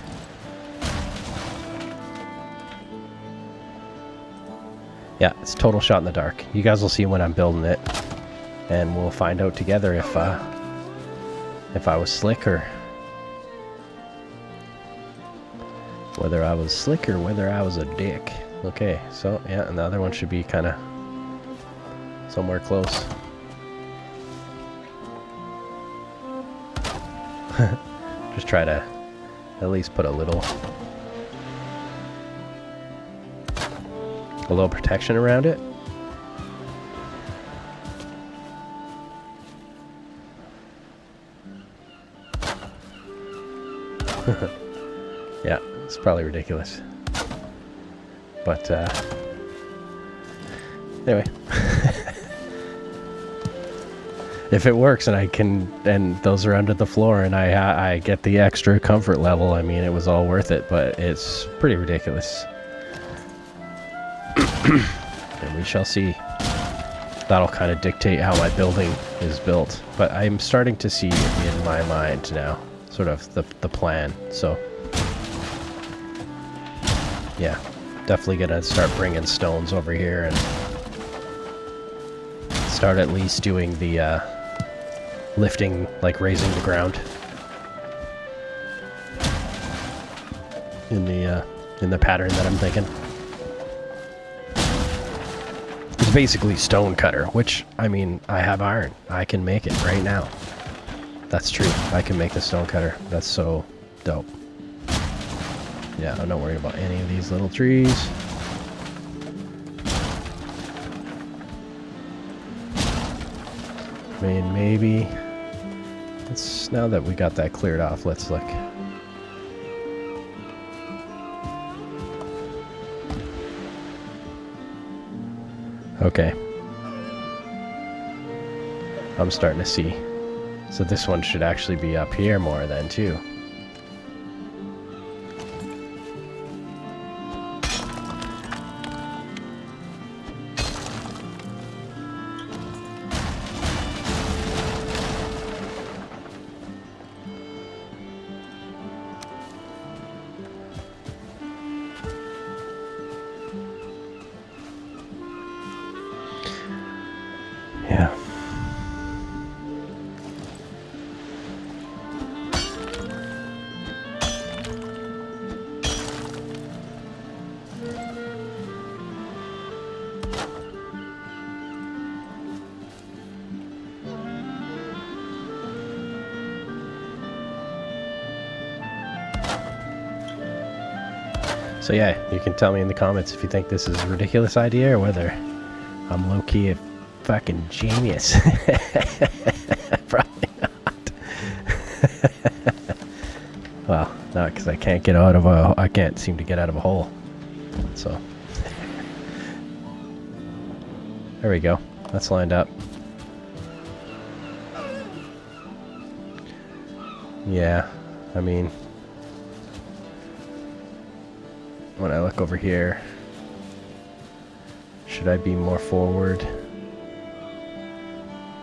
Yeah, it's a total shot in the dark. You guys will see when I'm building it, and we'll find out together if I was slick or whether I was slick or whether I was a dick. Okay, so yeah, and the other one should be kind of somewhere close. Just try to at least put a little protection around it. Yeah, it's probably ridiculous. But anyway. If it works and those are under the floor and I get the extra comfort level, I mean, it was all worth it, but it's pretty ridiculous. And we shall see. That'll kind of dictate how my building is built. But I'm starting to see in my mind now, sort of the plan. So, yeah, definitely gonna start bringing stones over here and start at least doing the lifting, like raising the ground in the pattern that I'm thinking. It's basically stone cutter, which, I mean, I have iron. I can make it right now. That's true. I can make the stone cutter. That's so dope. Yeah, I'm not worried about any of these little trees. I mean, maybe now that we got that cleared off, let's look. Okay. I'm starting to see. So this one should actually be up here more then too. Yeah. So yeah, you can tell me in the comments if you think this is a ridiculous idea or whether I'm low-key a fucking genius. Probably not. Well, not because I can't get out of I can't seem to get out of a hole. So there we go. That's lined up. Yeah, I mean, when I look over here, Should I be more forward?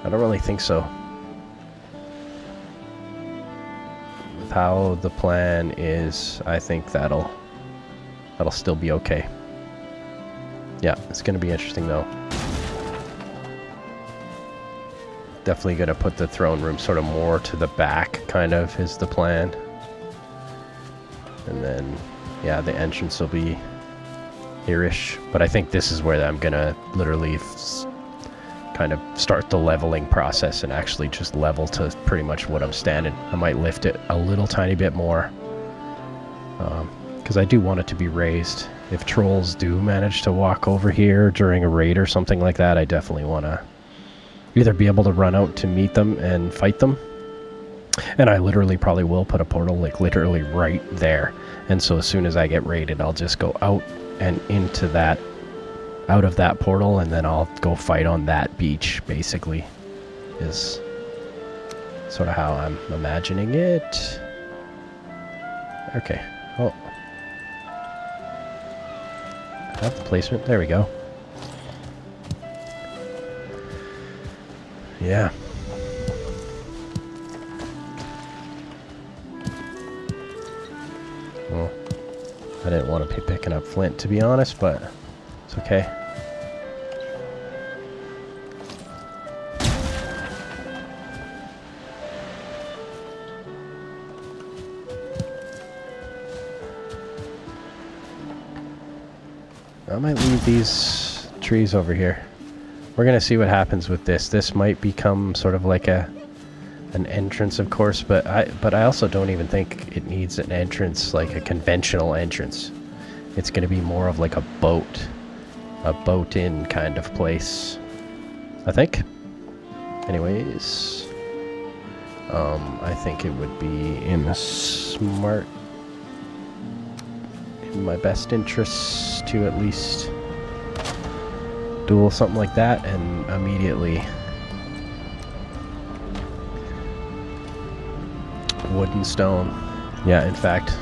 I don't really think so. With how the plan is, I think that'll still be okay. Yeah, it's going to be interesting though. Definitely going to put the throne room sort of more to the back, kind of, is the plan. And then, yeah, the entrance will be here-ish. But I think this is where I'm going to literally kind of start the leveling process and actually just level to pretty much what I'm standing. I might lift it a little tiny bit more. Because I do want it to be raised. If trolls do manage to walk over here during a raid or something like that, I definitely want to either be able to run out to meet them and fight them. And I literally probably will put a portal like literally right there. And so as soon as I get raided, I'll just go out and into that, out of that portal, and then I'll go fight on that beach, basically, is sort of how I'm imagining it. Okay. Oh. I have the placement. There we go. Yeah. Well, I didn't want to be picking up flint, to be honest, but it's okay. I might leave these trees over here. We're gonna see what happens with this. This might become sort of like an entrance, of course, but I also don't even think it needs an entrance, like a conventional entrance. It's gonna be more of like a boat-in kind of place, I think. Anyways, I think it would be in my best interest to at least duel something like that and immediately wood and stone. Yeah, in fact.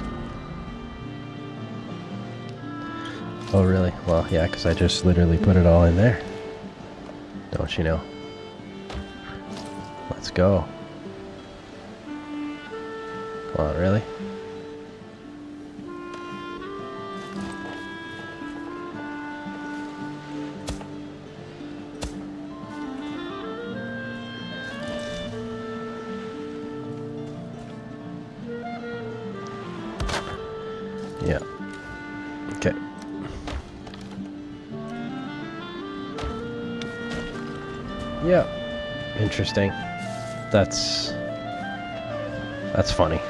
Oh really? Well, yeah, because I just literally put it all in there. Don't you know? Let's go. Come on, really? Yeah. Okay. Yeah. Interesting. That's funny.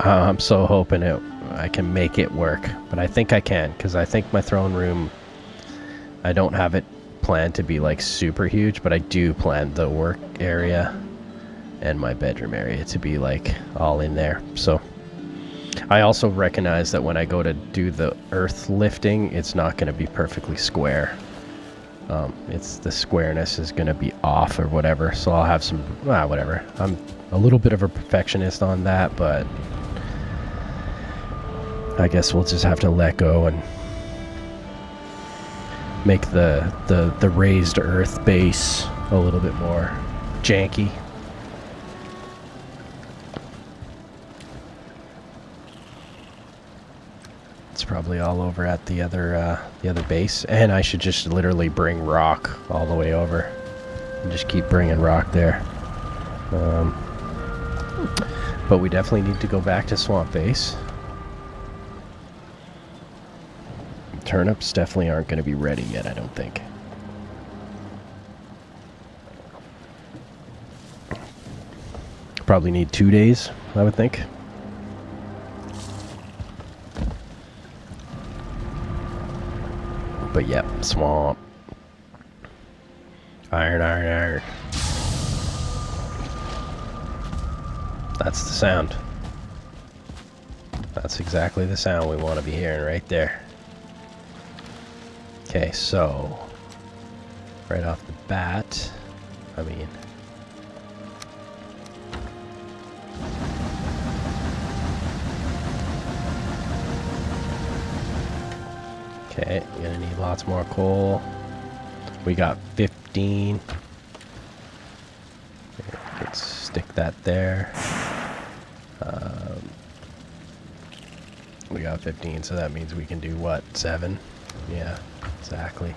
I'm so hoping I can make it work, but I think I can, because I think my throne room, I don't have it planned to be like super huge, but I do plan the work area and my bedroom area to be like all in there. So I also recognize that when I go to do the earth lifting, it's not going to be perfectly square. It's the squareness is going to be off or whatever. So I'll have some, whatever. I'm a little bit of a perfectionist on that, but I guess we'll just have to let go and make the raised earth base a little bit more janky. It's probably all over at the other base, and I should just literally bring rock all the way over and just keep bringing rock there. But we definitely need to go back to swamp base. Turnips definitely aren't going to be ready yet, I don't think. Probably need 2 days, I would think. But yep, swamp. Iron, iron, iron. That's the sound. That's exactly the sound we want to be hearing right there. Okay, so right off the bat, I mean, Okay, gonna need lots more coal. We got 15. Let's stick that there. We got 15, so that means we can do what? 7? Yeah, exactly.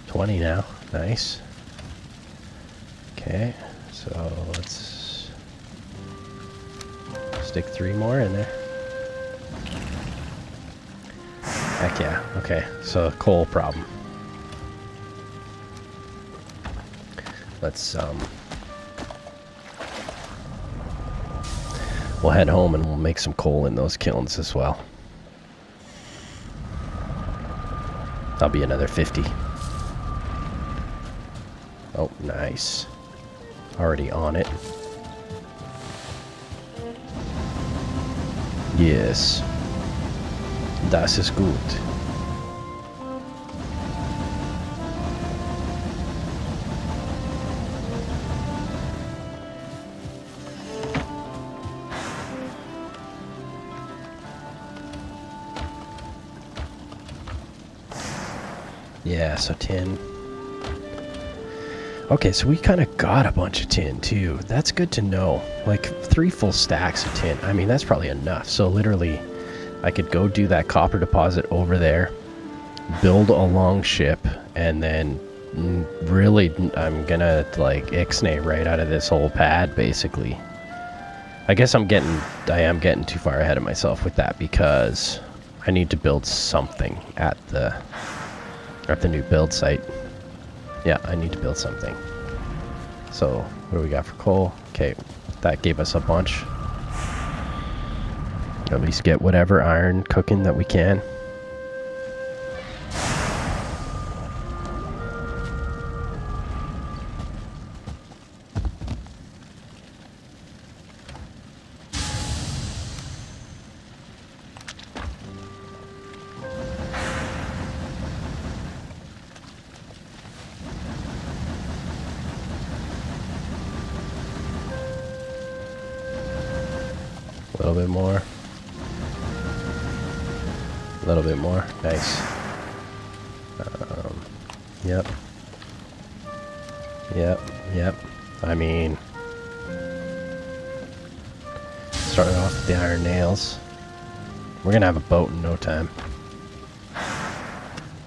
$20 now. Nice. Okay, so let's stick 3 more in there. Heck yeah. Okay, so coal problem. Let's we'll head home and we'll make some coal in those kilns as well. That'll be another 50. Oh, nice. Already on it. Yes. Das ist gut. Yeah, so tin. Okay, so we kind of got a bunch of tin too. That's good to know. Like 3 full stacks of tin. I mean, that's probably enough. So literally, I could go do that copper deposit over there, build a longship, and then really, I'm gonna like ixnay right out of this whole pad, basically. I guess I am getting too far ahead of myself with that because I need to build something at the new build site. Yeah, I need to build something. So, what do we got for coal? Okay, that gave us a bunch. At least get whatever iron cooking that we can. A little bit more. A little bit more. Nice. Yep. Yep. I mean, starting off with the iron nails. We're gonna have a boat in no time.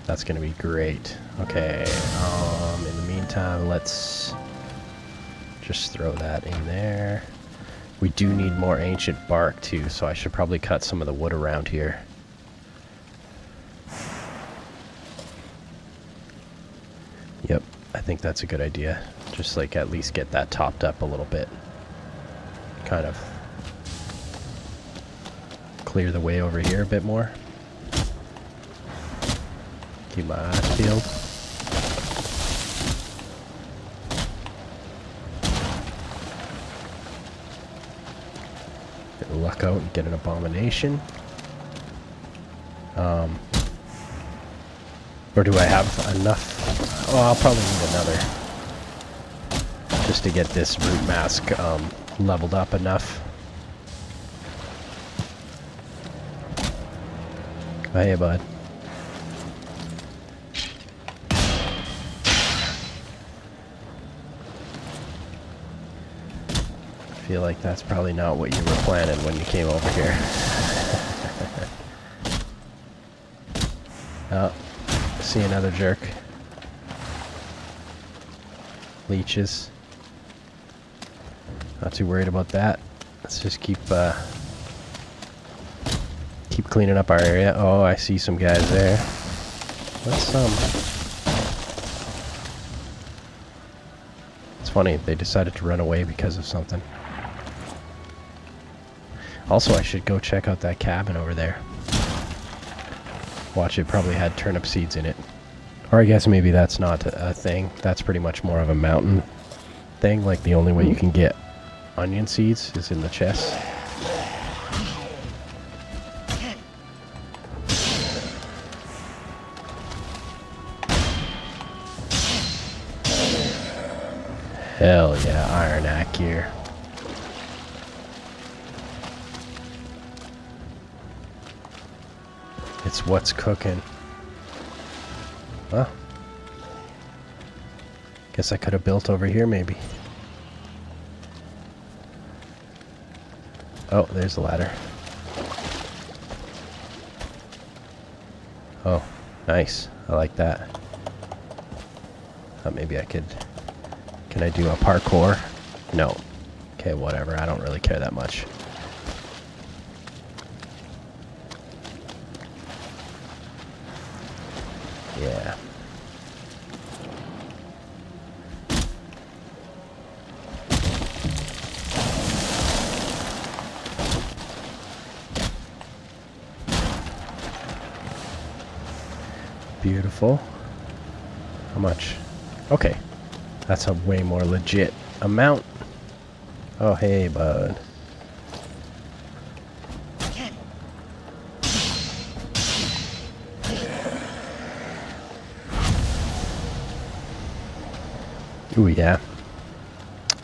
That's gonna be great. Okay. In the meantime, let's just throw that in there. We do need more ancient bark too, so I should probably cut some of the wood around here. Yep, I think that's a good idea. Just like at least get that topped up a little bit. Kind of clear the way over here a bit more. Keep my eyes peeled. Luck out and get an abomination. Or do I have enough? Oh, I'll probably need another. Just to get this root mask leveled up enough. Hey, bud. I feel like that's probably not what you were planning when you came over here. Oh, see another jerk. Leeches. Not too worried about that. Let's just keep cleaning up our area. Oh, I see some guys there. Let's It's funny, they decided to run away because of something. Also, I should go check out that cabin over there. Watch, it probably had turnip seeds in it. Or I guess maybe that's not a thing. That's pretty much more of a mountain thing. Like the only way you can get onion seeds is in the chest. Hell yeah, iron axe gear. It's what's cooking. Well, guess I could have built over here maybe. Oh, there's the ladder. Oh, nice. I like that. Thought maybe I could... Can I do a parkour? No. Okay, whatever. I don't really care that much. Yeah. Beautiful. How much? Okay. That's a way more legit amount. Oh, hey, bud. Ooh, yeah.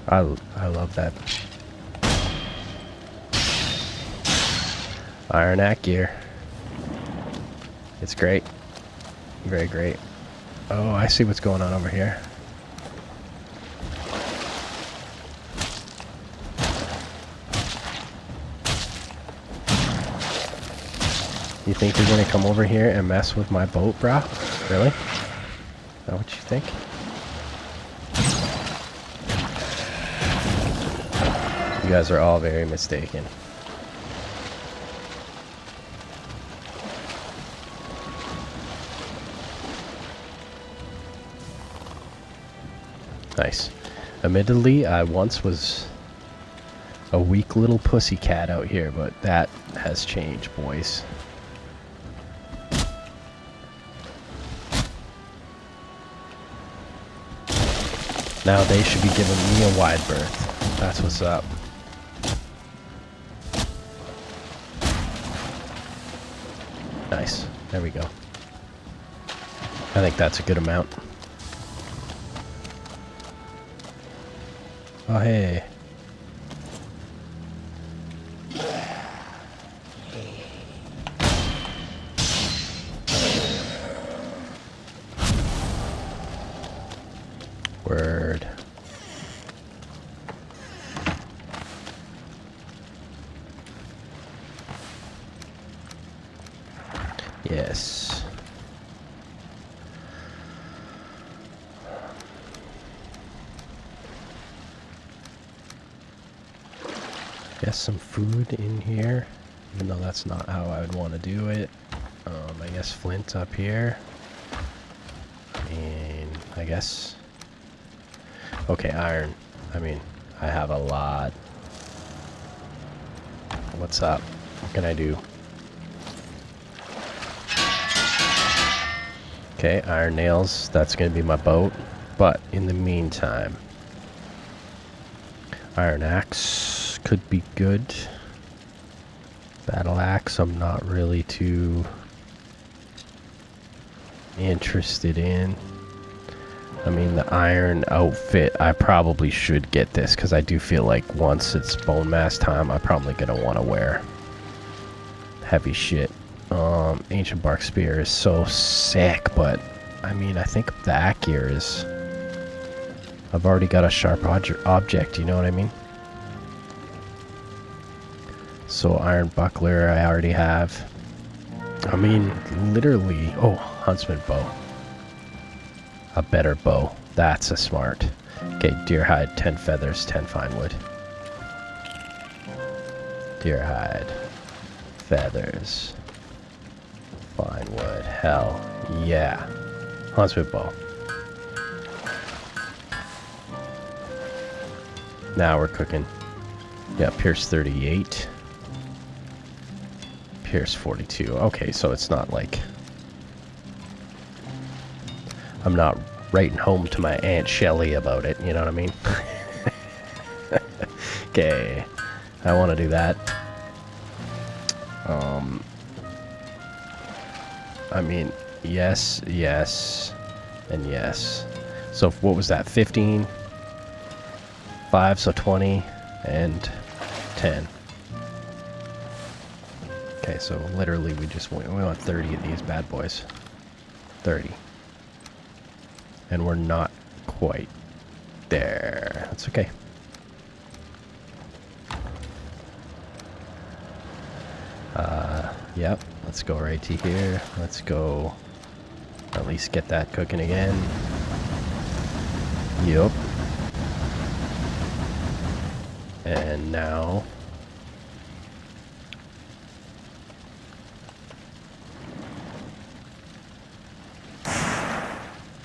I love that. Iron axe gear. It's great. Very great. Oh, I see what's going on over here. You think you're gonna come over here and mess with my boat, bro? Really? Is that what you think? You guys are all very mistaken. Nice. Admittedly, I once was a weak little pussycat out here, but that has changed, boys. Now they should be giving me a wide berth. That's what's up. Nice. There we go. I think that's a good amount. Oh, hey. Word. Yes. Guess some food in here, even though that's not how I would want to do it. I guess flint up here. And I guess... Okay, iron. I mean, I have a lot. What's up? What can I do? Okay, iron nails. That's going to be my boat. But in the meantime, iron axe could be good. Battle axe, I'm not really too interested in. I mean, the iron outfit, I probably should get this because I do feel like once it's bone mass time, I'm probably going to want to wear heavy shit. Ancient bark spear is so sick, but I mean, I think the axe gear is... I've already got a sharp object, you know what I mean? So iron buckler I already have. I mean, literally... Oh, Huntsman bow. A better bow. That's a smart. Okay, deer hide, 10 feathers, 10 fine wood. Deer hide. Feathers. Fine wood. Hell yeah. Huntsman bow. Now we're cooking. Yeah, Pierce 38. Pierce 42. Okay, so it's not like... I'm not writing home to my Aunt Shelly about it, you know what I mean? Okay, I want to do that. I mean, yes, yes, and yes. So what was that, 15? 5, so 20, and 10. Okay, so literally we want 30 of these bad boys. 30. And we're not quite there. That's okay. Yep, let's go right to here. Let's go at least get that cooking again. Yep. And now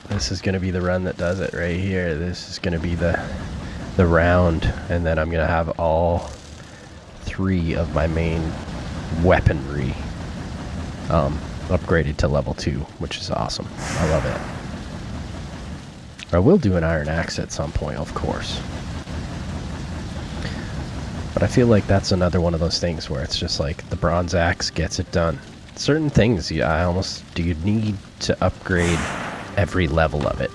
this is going to be the run that does it right here. This is going to be the round, and then I'm going to have all 3 of my main weaponry upgraded to level 2, which is awesome. I love it. I will do an iron axe at some point, of course. But I feel like that's another one of those things where it's just like the bronze axe gets it done. Certain things, yeah, do you need to upgrade every level of it?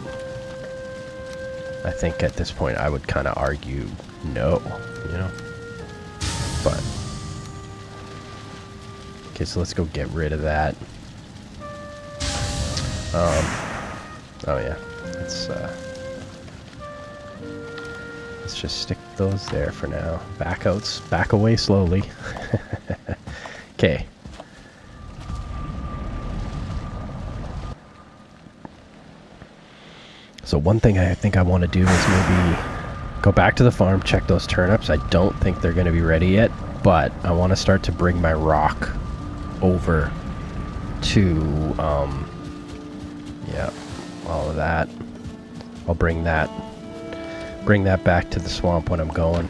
I think at this point I would kind of argue no, you know? But okay, so let's go get rid of that. Oh yeah, let's just stick those there for now. Back away slowly. Okay. So one thing I think I want to do is maybe go back to the farm, check those turnips. I don't think they're going to be ready yet, but I want to start to bring my rock over to, yeah, all of that. I'll bring that back to the swamp when I'm going,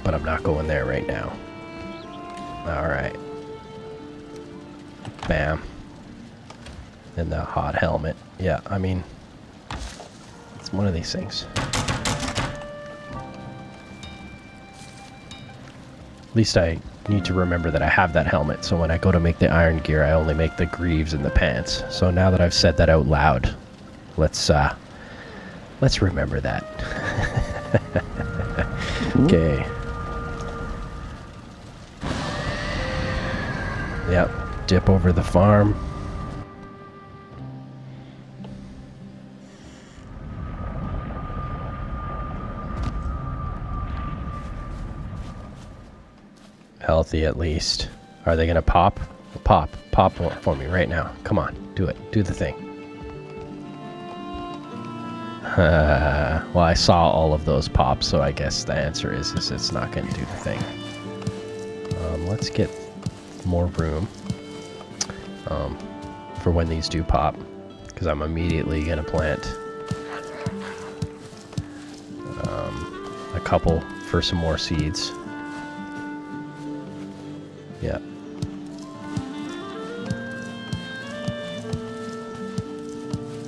but I'm not going there right now. All right. Bam. And the hot helmet. Yeah, I mean, it's one of these things. At least I need to remember that I have that helmet, so when I go to make the iron gear, I only make the greaves and the pants. So now that I've said that out loud, let's remember that. Okay. Yep, dip over the farm. Healthy at least. Are they gonna pop? Pop for me right now. Come on, do it. Do the thing. Well, I saw all of those pop, so I guess the answer is it's not gonna do the thing. Let's get more room for when these do pop, because I'm immediately gonna plant a couple for some more seeds. Yeah.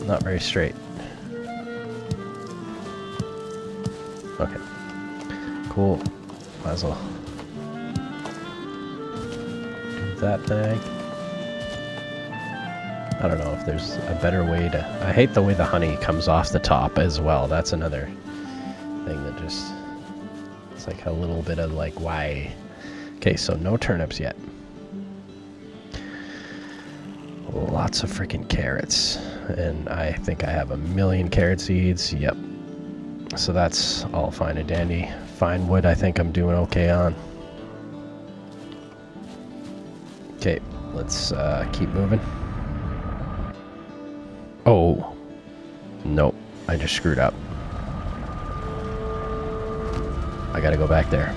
Not very straight. Okay. Cool. Might as well do that thing. I don't know if there's a better way to... I hate the way the honey comes off the top as well. That's another thing that just... It's like a little bit of like, why... Okay, so no turnips yet. Lots of freaking carrots. And I think I have 1,000,000 carrot seeds. Yep. So that's all fine and dandy. Fine wood, I think I'm doing okay on. Okay, let's keep moving. Oh. Nope. I just screwed up. I gotta go back there.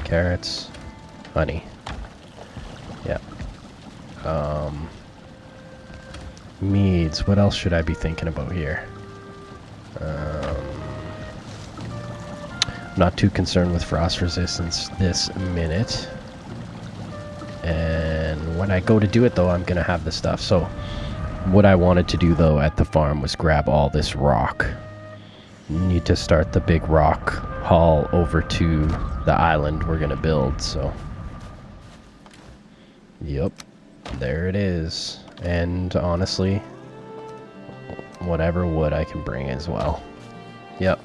Carrots, honey. Yeah. Meads. What else should I be thinking about here? Not too concerned with frost resistance this minute. And when I go to do it, though, I'm gonna have the stuff. So what I wanted to do, though, at the farm was grab all this rock. Need to start the big rock haul over to the island we're gonna build, so yep, there it is. And honestly, whatever wood I can bring as well. Yep.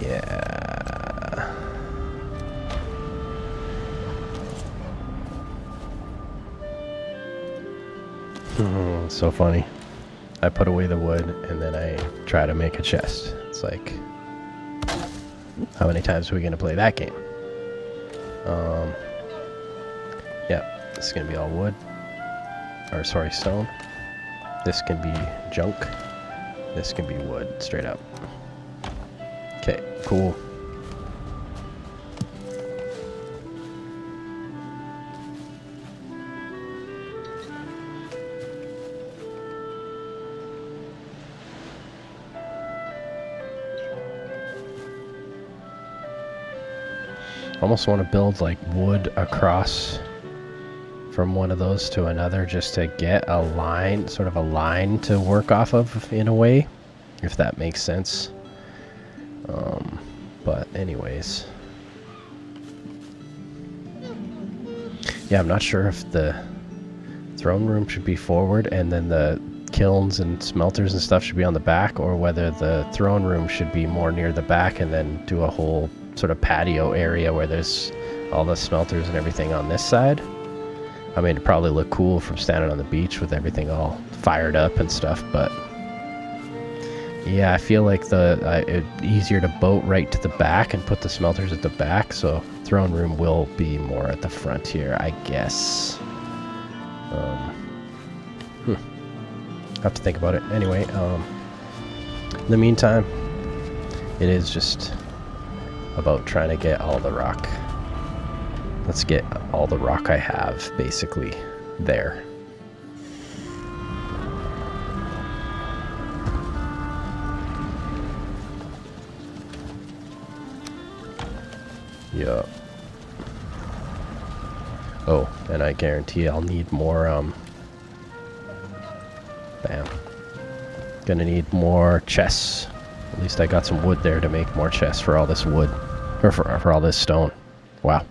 Yeah. So funny. I put away the wood and then I try to make a chest. It's like, how many times are we going to play that game? Yeah, this is going to be all wood. Or sorry, stone. This can be junk. This can be wood, straight up. Okay, cool. Almost want to build like wood across from one of those to another just to get a line, sort of a line to work off of in a way, if that makes sense. But anyways, yeah, I'm not sure if the throne room should be forward and then the kilns and smelters and stuff should be on the back, or whether the throne room should be more near the back and then do a whole sort of patio area where there's all the smelters and everything on this side. I mean, it'd probably look cool from standing on the beach with everything all fired up and stuff, but yeah, I feel like it's easier to boat right to the back and put the smelters at the back, so throne room will be more at the front here, I guess. Have to think about it. Anyway, in the meantime, it is just about trying to get all the rock. Let's get all the rock I have, basically, there. Yeah. Oh, and I guarantee I'll need more, bam. Gonna need more chests. At least I got some wood there to make more chests for all this wood. Or for all this stone. Wow.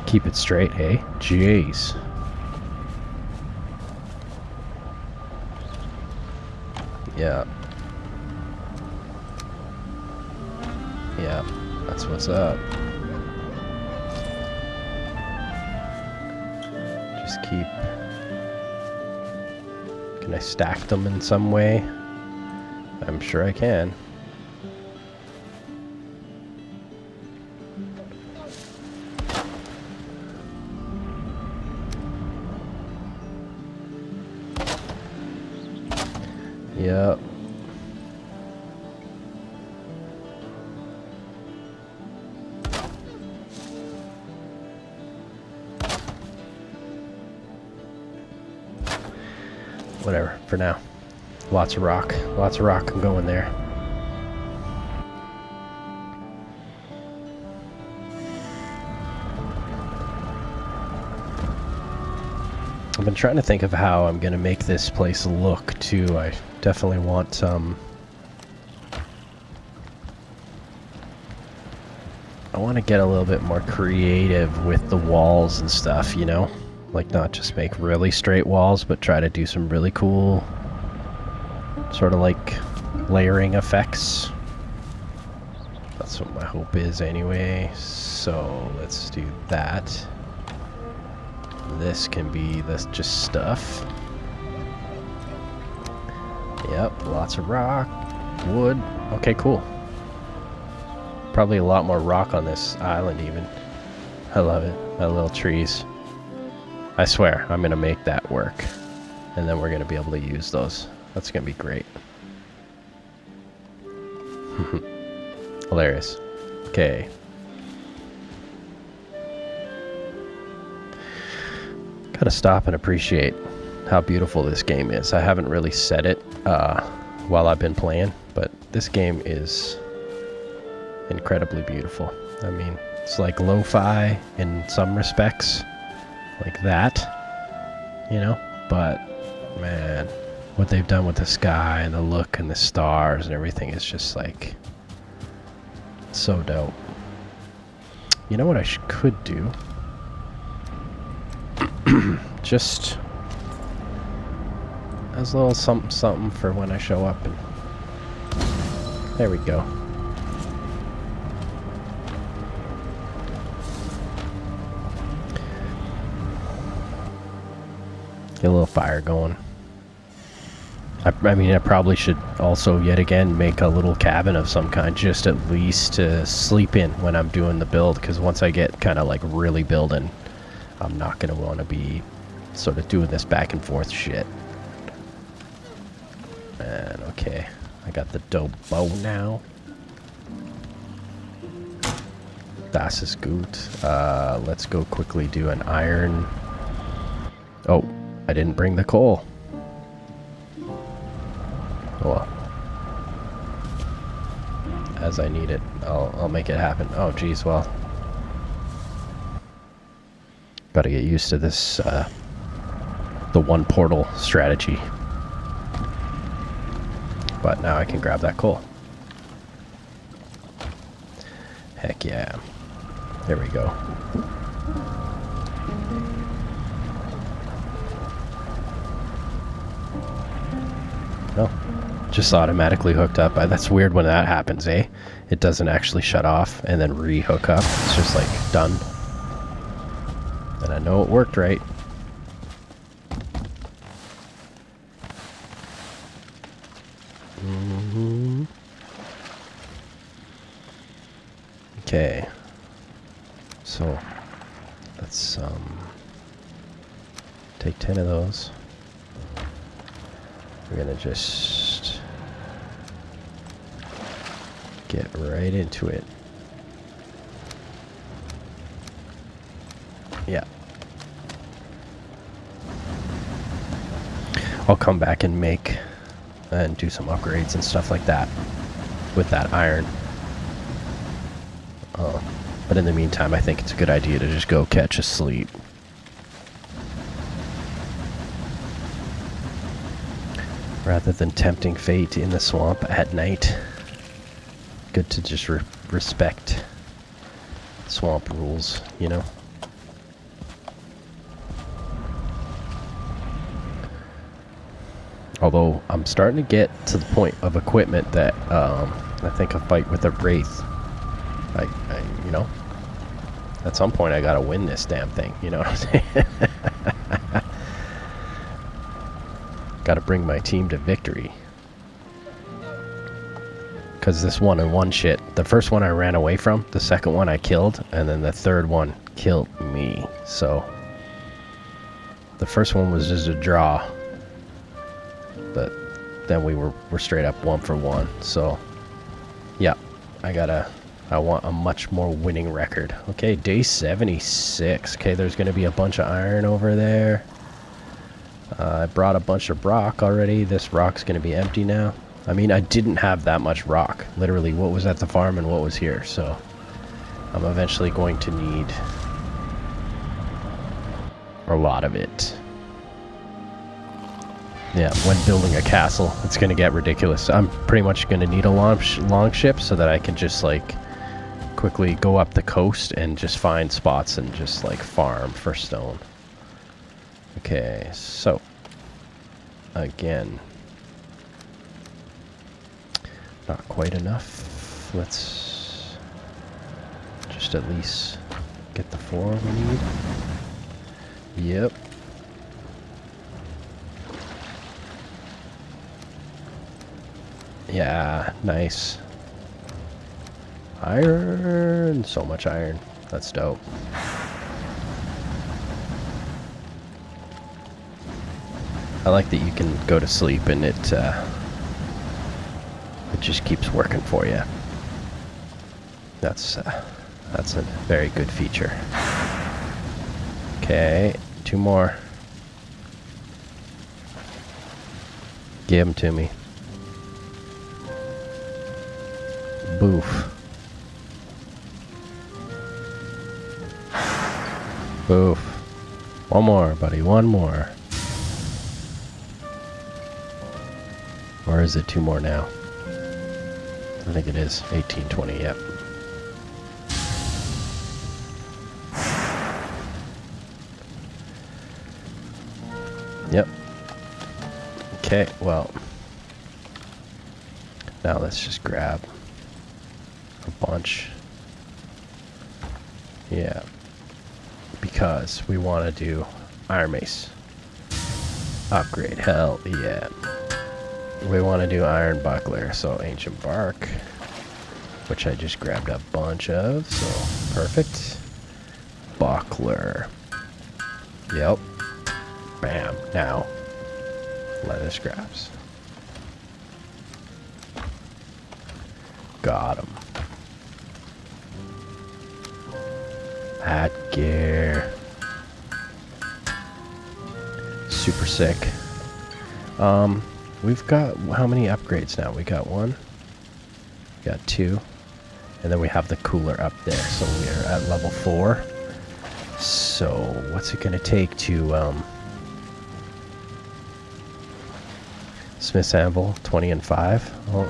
Keep it straight, hey? Jeez. Yeah. Yeah, that's what's up. Just keep... Can I stack them in some way? I'm sure I can. Yep. Whatever, for now. Lots of rock. Lots of rock can go in there. I've been trying to think of how I'm going to make this place look, too. I definitely want some... I want to get a little bit more creative with the walls and stuff, you know? Like, not just make really straight walls, but try to do some really cool, sort of like, layering effects. That's what my hope is anyway. So, let's do that. This can be this just stuff. Yep, lots of rock, wood. Okay, cool. Probably a lot more rock on this island even. I love it. My little trees. I swear, I'm going to make that work. And then we're going to be able to use those. That's going to be great. Hilarious. Okay. Gotta stop and appreciate how beautiful this game is. I haven't really said it while I've been playing, but this game is incredibly beautiful. I mean, it's like lo-fi in some respects, like that, you know? But, man, what they've done with the sky and the look and the stars and everything is just like so dope. You know what I could do? Just as a little something for when I show up. And there we go. Get a little fire going. I mean, I probably should also, yet again, make a little cabin of some kind, just at least to sleep in when I'm doing the build, because once I get kind of like really building, I'm not going to want to be sort of doing this back and forth shit. And okay, I got the dope bow now. Das ist gut. Let's go quickly do an iron. Oh, I didn't bring the coal. Oh well. As I need it, I'll make it happen. Oh geez, well. Gotta get used to this, the one portal strategy. But now I can grab that coal. Heck yeah. There we go. Oh, just automatically hooked up. That's weird when that happens, eh? It doesn't actually shut off and then re-hook up. It's just like done. And I know it worked right. Okay. So let's take 10 of those. We're gonna just get right into it. Yeah. I'll come back and make and do some upgrades and stuff like that with that iron. But in the meantime, I think it's a good idea to just go catch a sleep. Rather than tempting fate in the swamp at night. Good to just respect swamp rules, you know? Although I'm starting to get to the point of equipment that I think a fight with a wraith, you know, at some point I gotta win this damn thing, you know what I'm saying? Gotta bring my team to victory. Because this one-on-one shit, the first one I ran away from, the second one I killed, and then the third one killed me. So the first one was just a draw, but then we're straight up 1 for 1. So yeah, I want a much more winning record. Okay, day 76. Okay, there's gonna be a bunch of iron over there. I brought a bunch of rock already. This rock's gonna be empty now. I mean, I didn't have that much rock. Literally, what was at the farm and what was here. So I'm eventually going to need a lot of it. Yeah, when building a castle, it's going to get ridiculous. I'm pretty much going to need a longship so that I can just, like, quickly go up the coast and just find spots and just, like, farm for stone. Okay, so, again, not quite enough. Let's just at least get the 4 we need. Yep. Yeah, nice. Iron! So much iron. That's dope. I like that you can go to sleep and it just keeps working for you. That's a very good feature. Okay, 2 more. Give them to me. Boof. Boof. One more, buddy. One more. Or is it 2 more now? I think it is. 18, 20, yep. Yep. Okay, well. Now let's just grab a bunch. Yeah. Because we want to do Iron Mace. Upgrade, hell yeah. We want to do Iron Buckler, so Ancient Bark, which I just grabbed a bunch of, so perfect. Buckler. Yep. Bam. Now, leather scraps. Got him. Hat gear. Super sick. We've got how many upgrades now? We got 1. We got 2. And then we have the cooler up there. So we're at level 4. So what's it going to take to Smith's Anvil 20 and 5? Oh.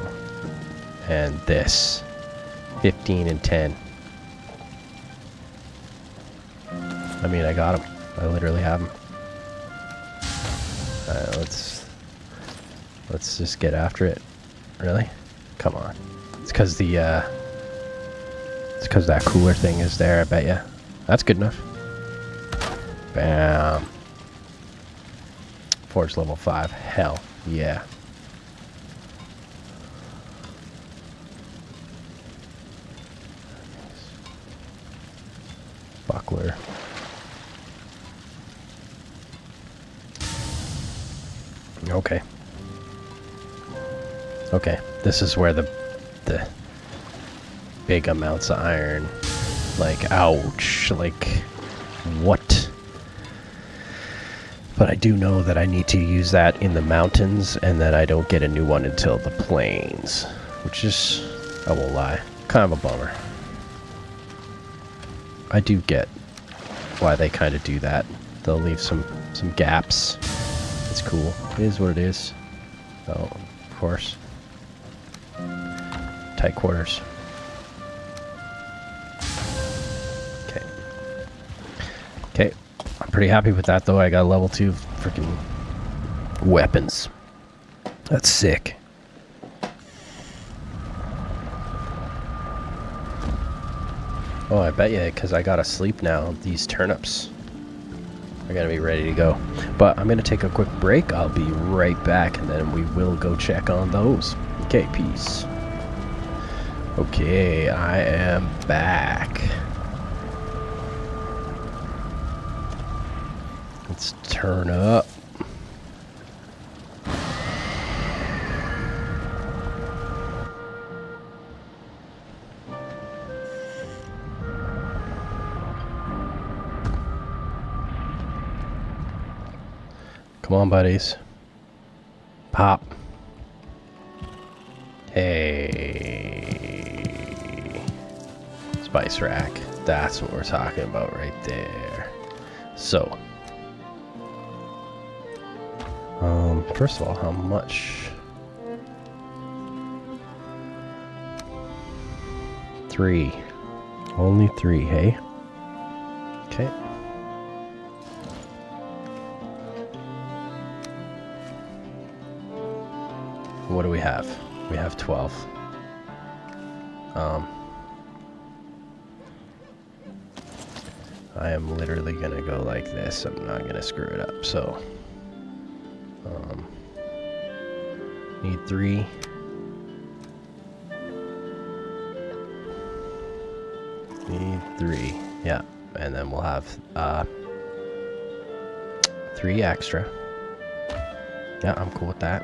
And this 15 and 10. I mean, I got him. I literally have him. Let's just get after it. Really? Come on. It's because the it's because that cooler thing is there, I bet ya. That's good enough. Bam. Forge level 5. Hell yeah. Buckler. Okay. Okay, this is where the big amounts of iron, like, ouch, like, what? But I do know that I need to use that in the mountains, and that I don't get a new one until the plains, which is, I won't lie, kind of a bummer. I do get why they kind of do that. They'll leave some gaps. It's cool. It is what it is. Oh, of course. Tight quarters. Okay. Okay. I'm pretty happy with that, though. I got level 2 freaking weapons. That's sick. Oh, I bet you, because I gotta sleep now. These turnips are gonna be ready to go. But I'm gonna take a quick break. I'll be right back, and then we will go check on those. Okay, peace. Okay, I am back. Let's turn up. Come on, buddies. Pop. Hey. Spice rack. That's what we're talking about right there. So. First of all, how much? 3. Only 3, hey? Okay. What do we have? We have 12. I am literally gonna go like this. I'm not gonna screw it up. So, need 3. Need 3. Yeah, and then we'll have 3 extra. Yeah, I'm cool with that.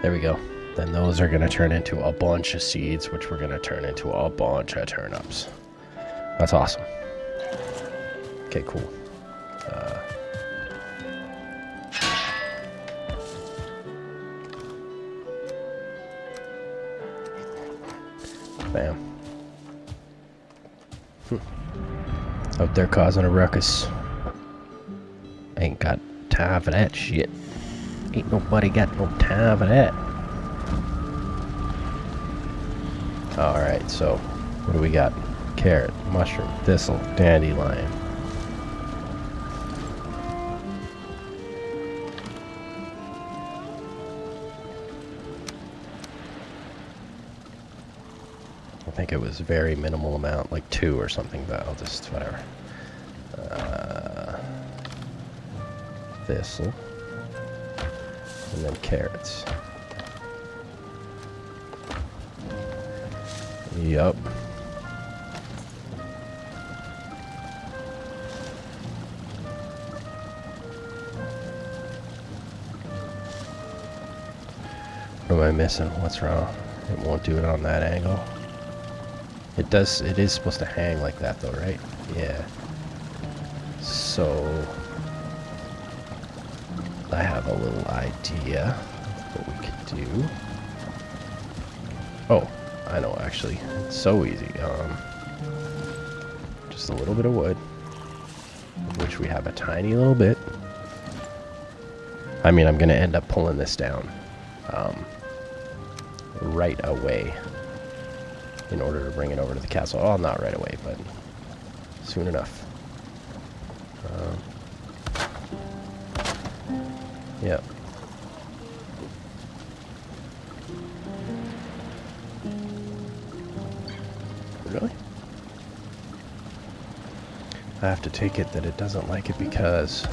There we go. Then those are going to turn into a bunch of seeds, which we're going to turn into a bunch of turnips. That's awesome. Okay, cool. Bam. Out there causing a ruckus. Ain't got time for that shit. Ain't nobody got no time for that. Alright, so what do we got? Carrot, mushroom, thistle, dandelion. I think it was a very minimal amount, like 2 or something, but I'll just, whatever. Thistle. And then carrots. Yup. What am I missing? What's wrong? It won't do it on that angle. It does, it is supposed to hang like that though, right? Yeah. So I have a little idea of what we could do. Oh, I know actually. It's so easy. Just a little bit of wood, of which we have a tiny little bit. I mean, I'm gonna end up pulling this down right away in order to bring it over to the castle. Oh, not right away, but soon enough. Yep. Really? I have to take it that it doesn't like it because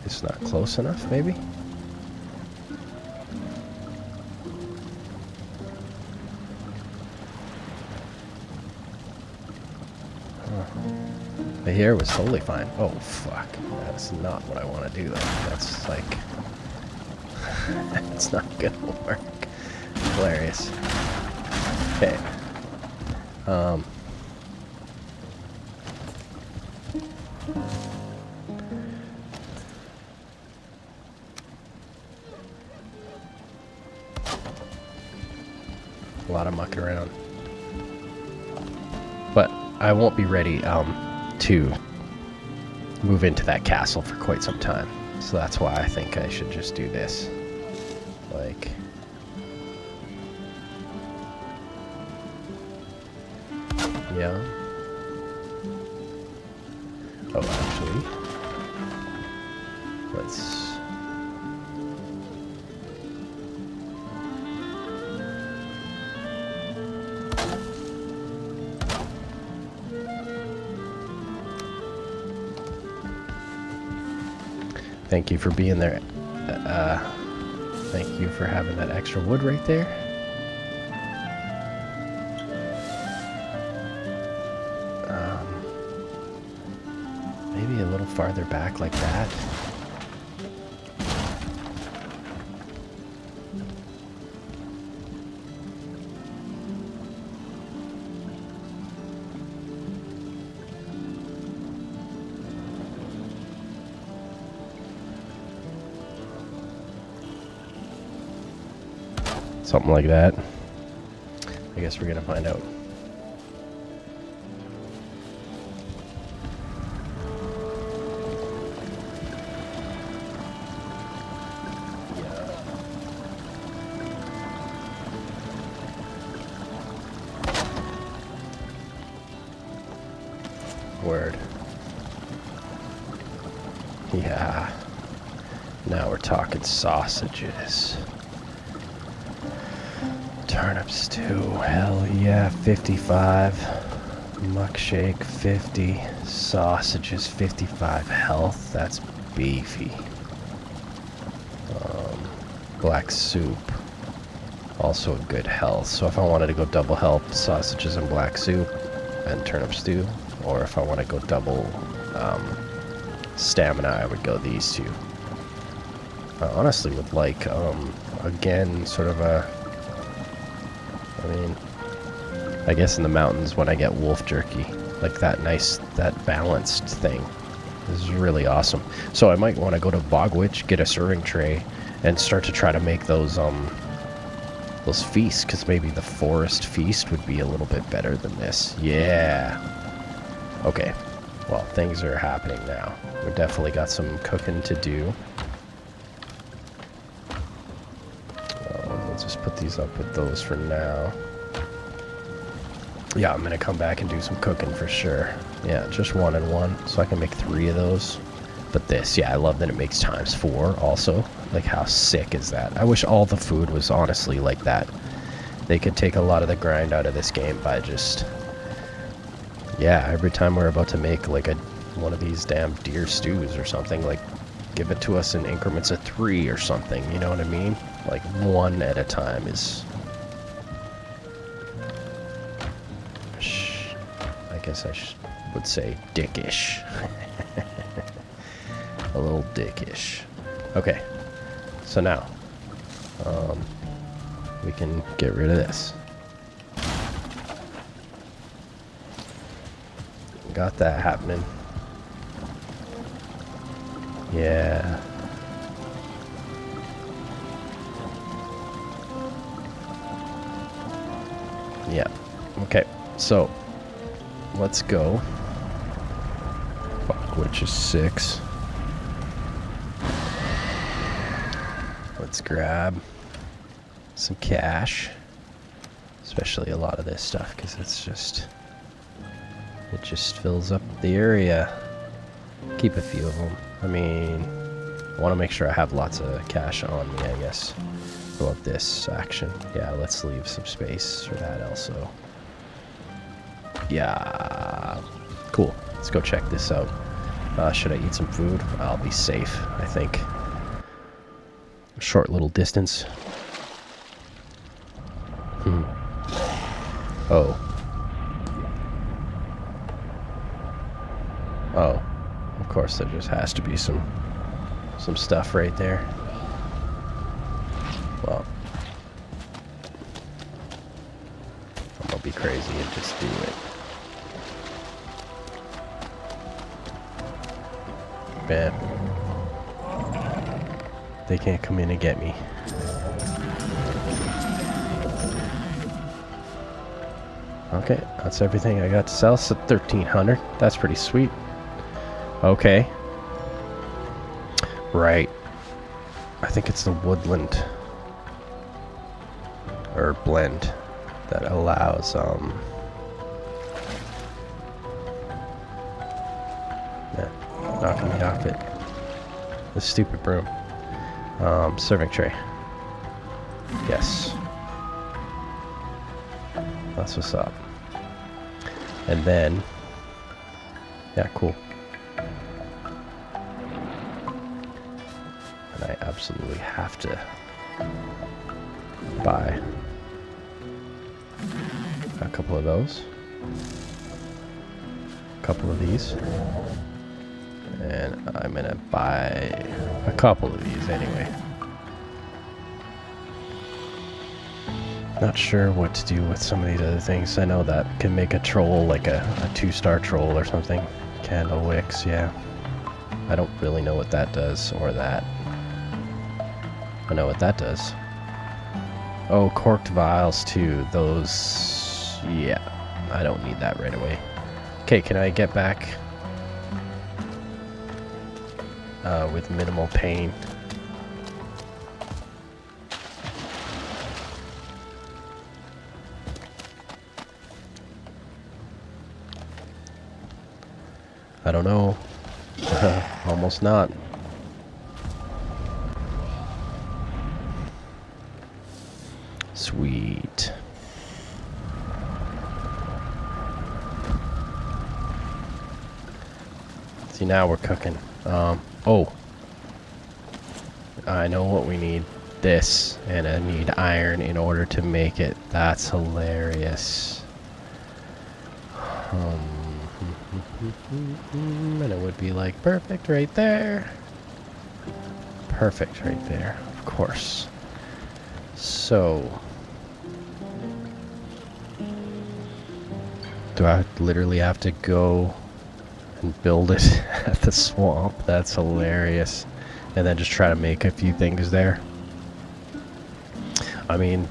it's not close enough, maybe? But here was totally fine. Oh, fuck. That's not what I want to do, though. That's like... That's not gonna work. Hilarious. Okay. A lot of mucking around. But I won't be ready to move into that castle for quite some time. So that's why I think I should just do this. Like... Yeah. Oh, actually... Let's... Thank you for being there. Thank you for having that extra wood right there. Maybe a little farther back like that. Something like that. I guess we're gonna find out. Word. Yeah. Now we're talking sausages. Turnip stew, hell yeah, 55. Muck shake, 50. Sausages, 55. Health, that's beefy. Black soup, also a good health. So if I wanted to go double health, sausages and black soup and turnip stew, or if I want to go double stamina, I would go these two. I honestly would like, again, sort of a... I mean, I guess in the mountains when I get wolf jerky, like that that balanced thing. This is really awesome. So I might want to go to Bog Witch, get a serving tray, and start to try to make those feasts, because maybe the forest feast would be a little bit better than this. Yeah. Okay. Well, things are happening now. We definitely got some cooking to do. We'll just put these up with those for now. Yeah, I'm going to come back and do some cooking for sure. Yeah, just 1 and 1, so I can make 3 of those. But this, yeah, I love that it makes ×4 also. Like, how sick is that? I wish all the food was honestly like that. They could take a lot of the grind out of this game by just... Yeah, every time we're about to make, like, one of these damn deer stews or something, like, give it to us in increments of 3 or something, you know what I mean? Like, 1 at a time is... I guess I would say dickish. A little dickish. Okay, so now we can get rid of this. Got that happening. Yeah. Yeah. Okay, so let's go. Bog Witch is 6. Let's grab some cash, especially a lot of this stuff, because it just fills up the area. Keep a few of them. I mean, I want to make sure I have lots of cash on me, I guess. About this action. Yeah, let's leave some space for that also. Yeah. Cool. Let's go check this out. Should I eat some food? I'll be safe, I think. Short little distance. Oh. Oh. Of course, there just has to be some stuff right there. Well, I'm gonna be crazy and just do it. Bam. They can't come in and get me. Okay, that's everything I got to sell. So 1,300. That's pretty sweet. Okay. Right. I think it's the woodland or blend that allows yeah, knocking me off it. The stupid broom. Serving tray. Yes. That's what's up. And then, yeah, cool. And I absolutely have to buy a couple of those. A couple of these. And I'm gonna buy a couple of these anyway. Not sure what to do with some of these other things. I know that can make a troll, like a 2-star troll or something. Candle wicks, yeah. I don't really know what that does, or that. I know what that does. Oh, corked vials too. Those, yeah. I don't need that right away. Okay, can I get back with minimal pain? I don't know. Almost not. Sweet. See, now we're cooking. Oh. I know what we need. This. And I need iron in order to make it. That's hilarious. And it would be like perfect right there. perfect right there, of course. So, do I literally have to go and build it at the swamp? That's hilarious. And then just try to make a few things there. I mean,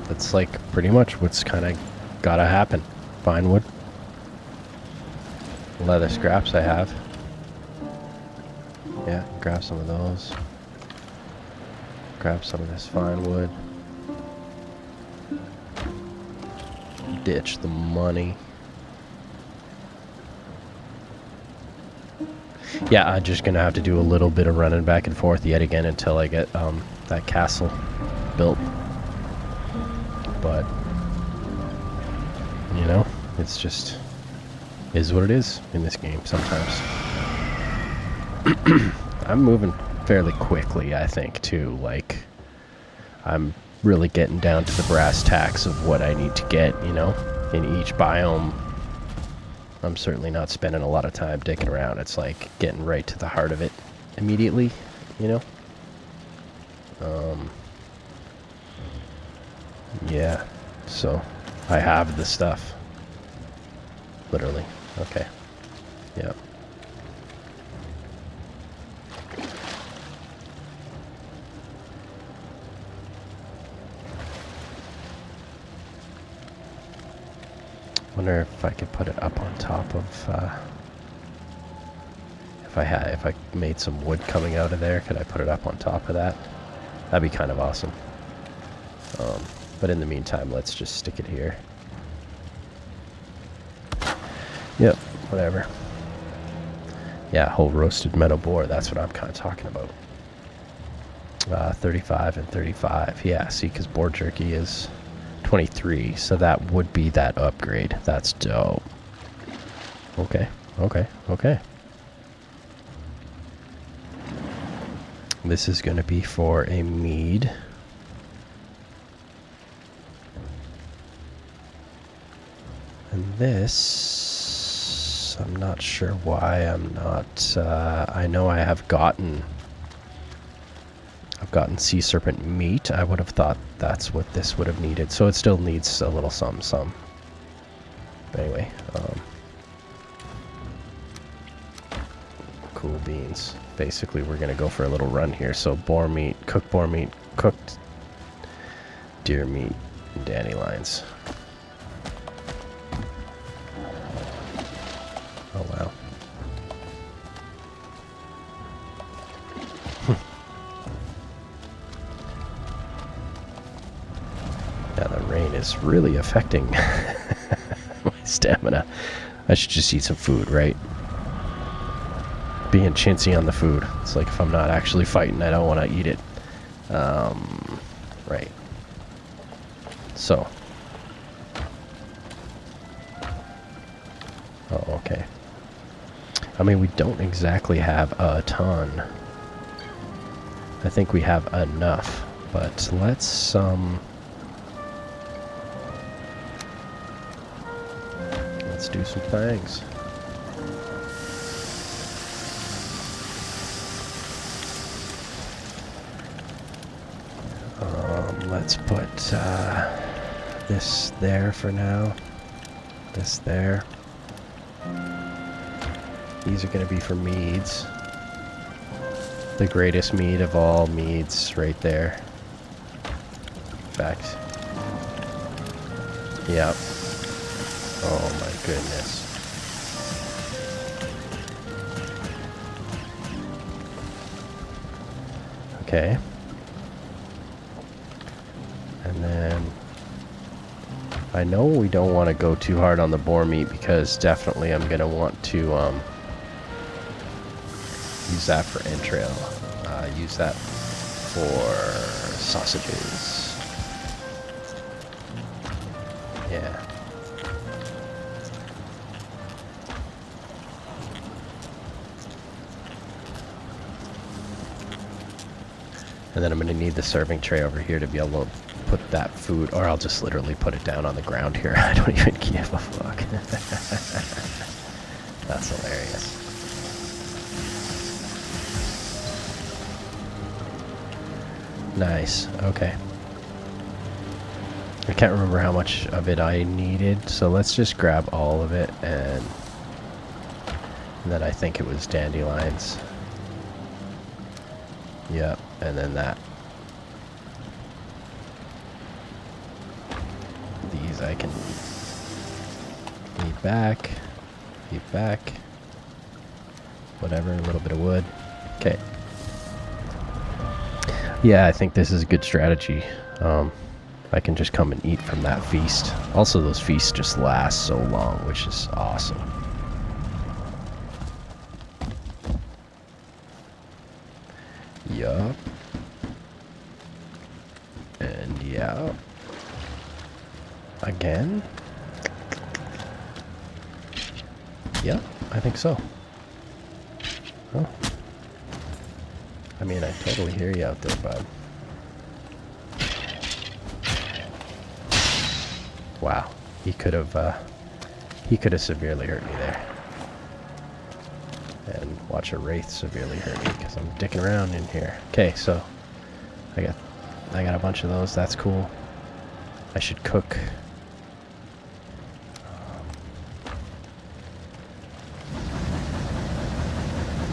that's like pretty much what's kind of gotta happen. Fine wood. Leather scraps I have. Yeah, grab some of those. Grab some of this fine wood. Ditch the money. Yeah, I'm just gonna have to do a little bit of running back and forth yet again until I get that castle built. But you know, it's just is what it is in this game sometimes. I'm moving fairly quickly, I think, too. Like, I'm really getting down to the brass tacks of what I need to get, you know, in each biome. I'm certainly not spending a lot of time dicking around. It's like getting right to the heart of it immediately, you know? Yeah, so I have the stuff. Literally. Okay. Yeah. Wonder if I could put it up on top of if I made some wood coming out of there, could I put it up on top of that? That'd be kind of awesome. But in the meantime, let's just stick it here. Yep, whatever. Yeah, whole roasted meadow boar, that's what I'm kind of talking about. 35 and 35. Yeah, see, because boar jerky is 23, so that would be that upgrade. That's dope. Okay, okay, okay. This is going to be for a mead. And this, I'm not sure why I'm not, I know I have gotten, I've gotten sea serpent meat. I would have thought that's what this would have needed. So it still needs a little some. Anyway, cool beans. Basically, we're going to go for a little run here. So boar meat, cooked deer meat, and dandelions. Oh, wow. Yeah, the rain is really affecting my stamina. I should just eat some food, right? Being chintzy on the food. It's like if I'm not actually fighting, I don't want to eat it. Right. So. Oh, okay. I mean, we don't exactly have a ton. I think we have enough, but let's do some things. Let's put this there for now. This there. These are going to be for meads. The greatest mead of all meads right there. In fact. Yep. Oh my goodness. Okay. And then I know we don't want to go too hard on the boar meat because definitely I'm going to want to use that for entrail. Use that for sausages. Yeah. And then I'm going to need the serving tray over here to be able to put that food, or I'll just literally put it down on the ground here. I don't even give a fuck. That's hilarious. Nice. Okay. I can't remember how much of it I needed, so let's just grab all of it, and then I think it was dandelions. Yep, and then that. These I can feed back, whatever, a little bit of wood. Okay. Yeah, I think this is a good strategy. I can just come and eat from that feast. Also, those feasts just last so long, which is awesome. Yup. And yeah. Again? Yeah, I think so. Oh. I mean, I totally hear you out there, bud. Wow, he could have severely hurt me there. And watch a wraith severely hurt me because I'm dicking around in here. Okay, so I got a bunch of those. That's cool. I should cook.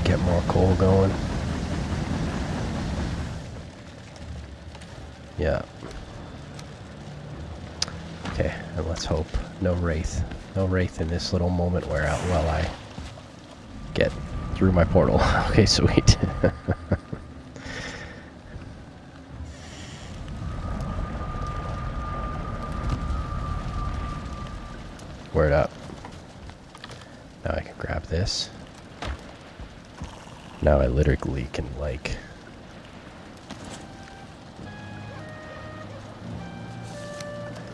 Get more coal going. Yeah. Okay, and let's hope no wraith. No wraith in this little moment while I get through my portal. Okay, sweet. Word up. Now I can grab this. Now I literally can, like...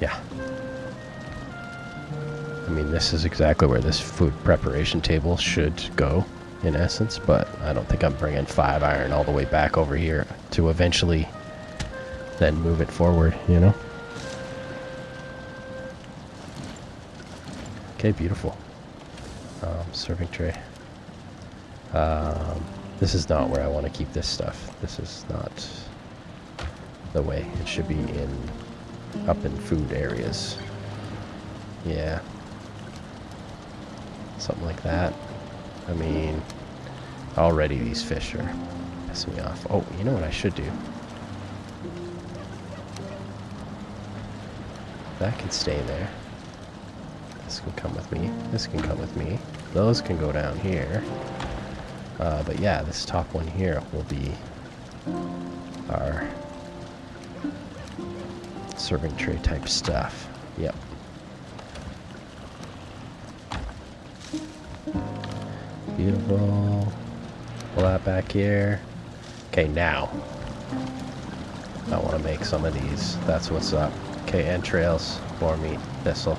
Yeah. I mean, this is exactly where this food preparation table should go, in essence, but I don't think I'm bringing 5 iron all the way back over here to eventually then move it forward, you know? Okay, beautiful. Serving tray. This is not where I want to keep this stuff. This is not the way. It should be up in food areas. Yeah. Something like that. I mean, already these fish are pissing me off. Oh, you know what I should do? That can stay there. This can come with me. This can come with me. Those can go down here. But yeah, this top one here will be our serving tray type stuff. Yep. Beautiful. Pull that back here. Okay, now I want to make some of these. That's what's up. Okay, entrails, boar meat, thistle.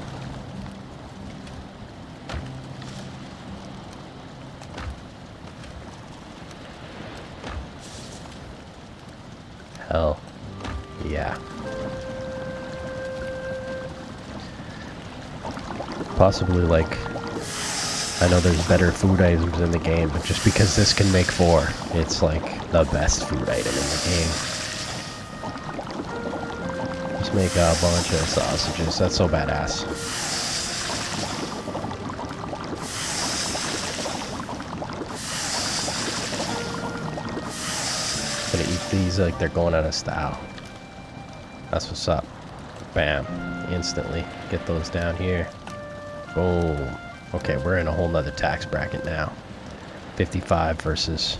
Hell yeah. Possibly, like, I know there's better food items in the game, but just because this can make 4, it's like the best food item in the game. Just make a bunch of sausages. That's so badass. Gonna eat these like they're going out of style. That's what's up. Bam. Instantly. Get those down here. Boom. Okay, we're in a whole nother tax bracket now. 55 versus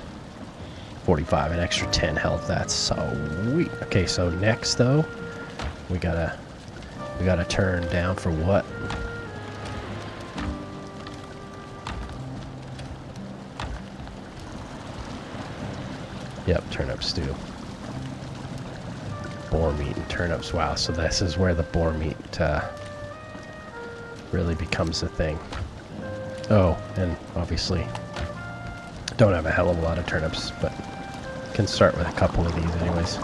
45, an extra 10 health. That's sweet. Okay, so next though, we gotta turn down for what? Yep, turnip stew. Boar meat and turnips. Wow, so this is where the boar meat really becomes a thing. Oh, and obviously don't have a hell of a lot of turnips, but can start with a couple of these anyways.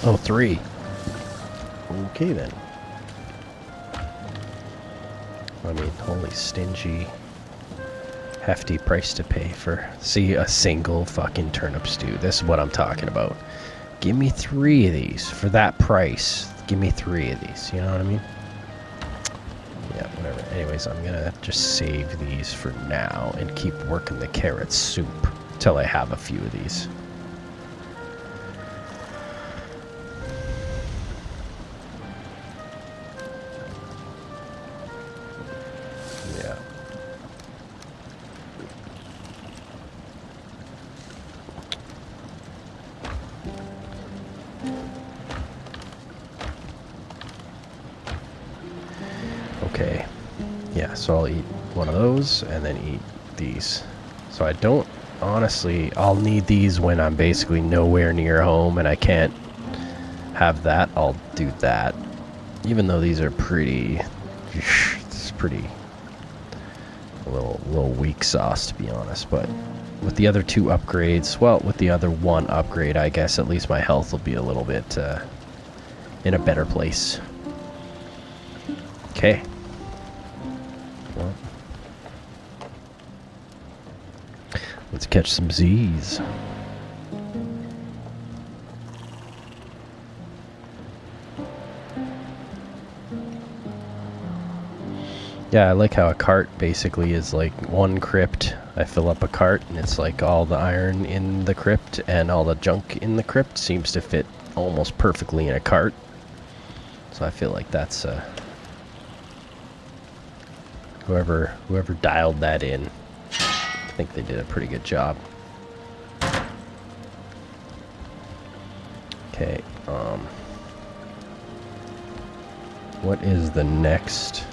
Oh, 3. Okay then. I mean, holy stingy hefty price to pay for, see, a single fucking turnip stew. This is what I'm talking about. Give me 3 of these for that price. Give me 3 of these, you know what I mean? Yeah, whatever. Anyways, I'm gonna just save these for now and keep working the carrot soup till I have a few of these. Yeah. Okay. Yeah, so I'll eat one of those and then eat these. So I don't, honestly, I'll need these when I'm basically nowhere near home and I can't have that. I'll do that. Even though these are pretty, it's pretty, a little weak sauce to be honest. But with the other 2 upgrades, well, with the other 1 upgrade, I guess at least my health will be a little bit in a better place. Okay. Well, let's catch some Z's. Yeah, I like how a cart basically is like 1 crypt. I fill up a cart and it's like all the iron in the crypt and all the junk in the crypt seems to fit almost perfectly in a cart. So I feel like that's whoever dialed that in, I think they did a pretty good job. Okay, what is the next?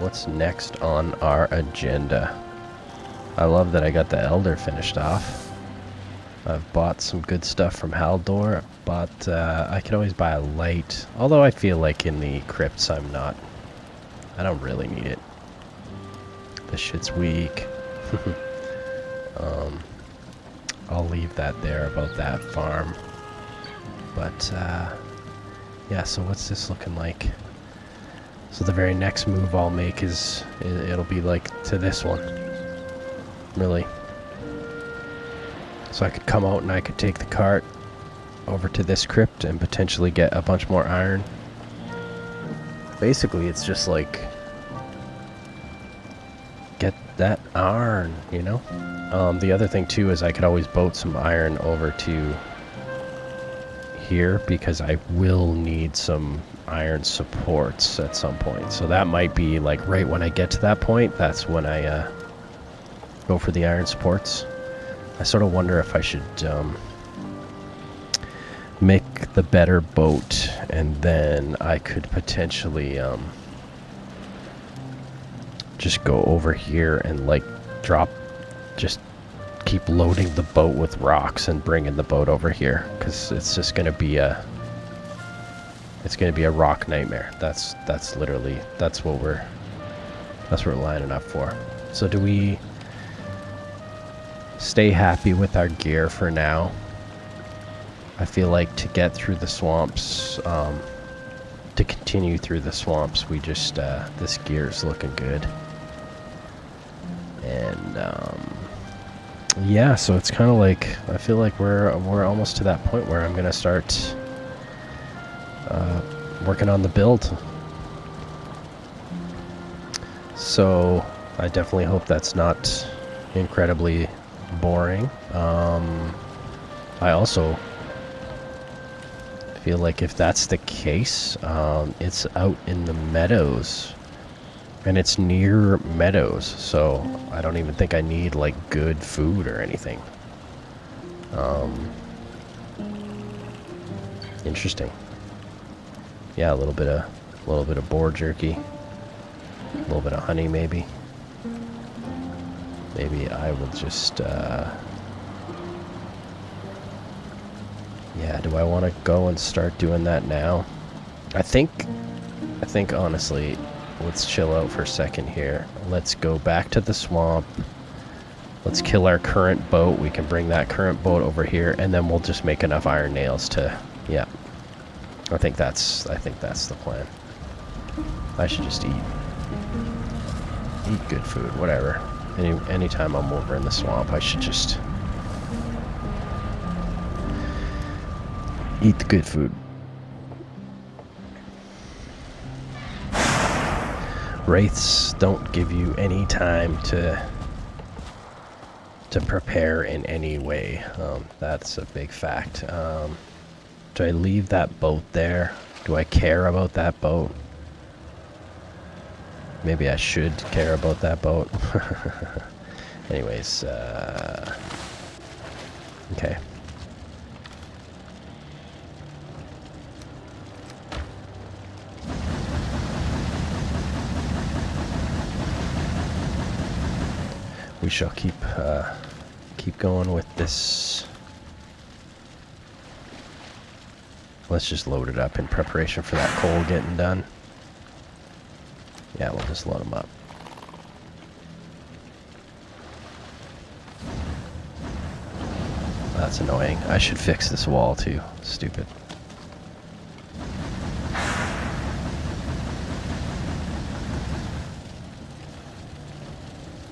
What's next on our agenda? I love that I got the Elder finished off. I've bought some good stuff from Haldor, but I could always buy a light. Although I feel like in the crypts I don't really need it. This shit's weak. I'll leave that there about that farm. But yeah, so what's this looking like? So the very next move I'll make it'll be like to this one. Really. So I could come out and I could take the cart over to this crypt and potentially get a bunch more iron. Basically, it's just like get that iron, you know? The other thing too is I could always boat some iron over to here because I will need some iron supports at some point. So that might be like right when I get to that point, that's when I go for the iron supports. I sort of wonder if I should make the better boat and then I could potentially just go over here and like just keep loading the boat with rocks and bringing the boat over here, because it's just gonna be a rock nightmare. That's what we're lining up for. So do we stay happy with our gear for now? I feel like to get through the swamps, to continue through the swamps, we just this gear's looking good. And yeah, so it's kind of like I feel like we're almost to that point where I'm gonna start working on the build. So I definitely hope that's not incredibly boring. I also feel like if that's the case, it's out in the meadows. And it's near meadows, so I don't even think I need like good food or anything. Interesting. Yeah, a little bit of boar jerky, a little bit of honey, maybe. Maybe I will just. Yeah, do I want to go and start doing that now? I think honestly. Let's chill out for a second here. Let's go back to the swamp. Let's kill our current boat. We can bring that current boat over here, and then we'll just make enough iron nails to, yeah. I think that's the plan. I should just eat good food, whatever. Anytime I'm over in the swamp, I should just eat the good food. Wraiths don't give you any time to prepare in any way. That's a big fact. Do I leave that boat there? Do I care about that boat? Maybe I should care about that boat. Anyways, okay. We shall keep going with this. Let's just load it up in preparation for that coal getting done. Yeah, we'll just load them up. That's annoying. I should fix this wall too. Stupid.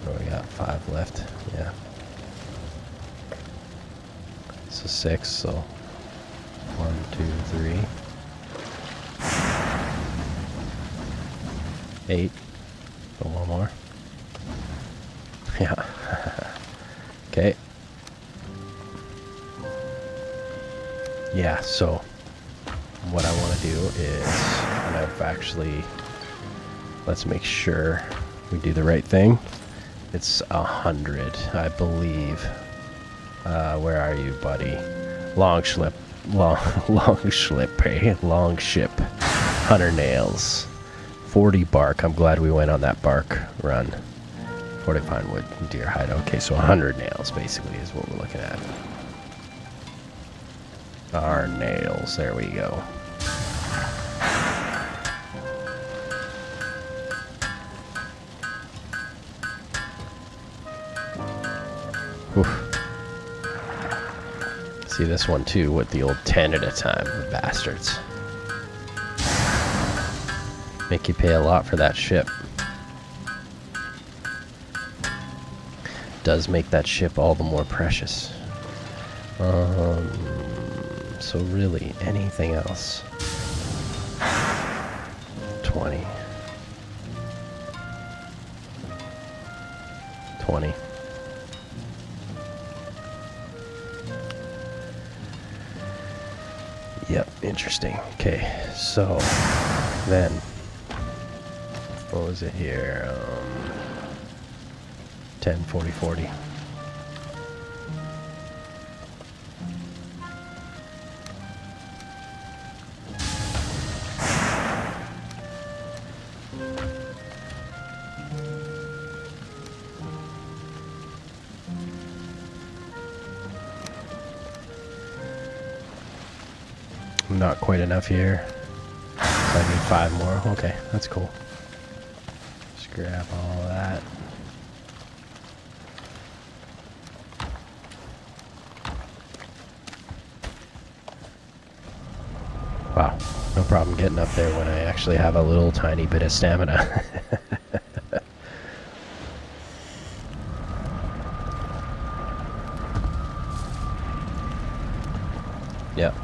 Oh, we got 5 left. Yeah. So 6, so 1, 2, 3. 8. So 1 more. Yeah. Okay. Yeah, so what I want to do is, and I've actually, let's make sure we do the right thing. It's 100, I believe. Where are you, buddy? Longship, 100 nails, 40 bark. I'm glad we went on that bark run. 40 pine wood, deer hide. Okay, so 100 nails basically is what we're looking at. Our nails, there we go. Oof. See this one too with the old 10 at a time, the bastards. Make you pay a lot for that ship. Does make that ship all the more precious. So really, anything else? 20. 20. Yep, interesting. Okay, so then, what was it here? 10, 40, 40. Not quite enough here. So I need 5 more. Okay, that's cool. Just grab all that. Wow, no problem getting up there when I actually have a little tiny bit of stamina. Yep.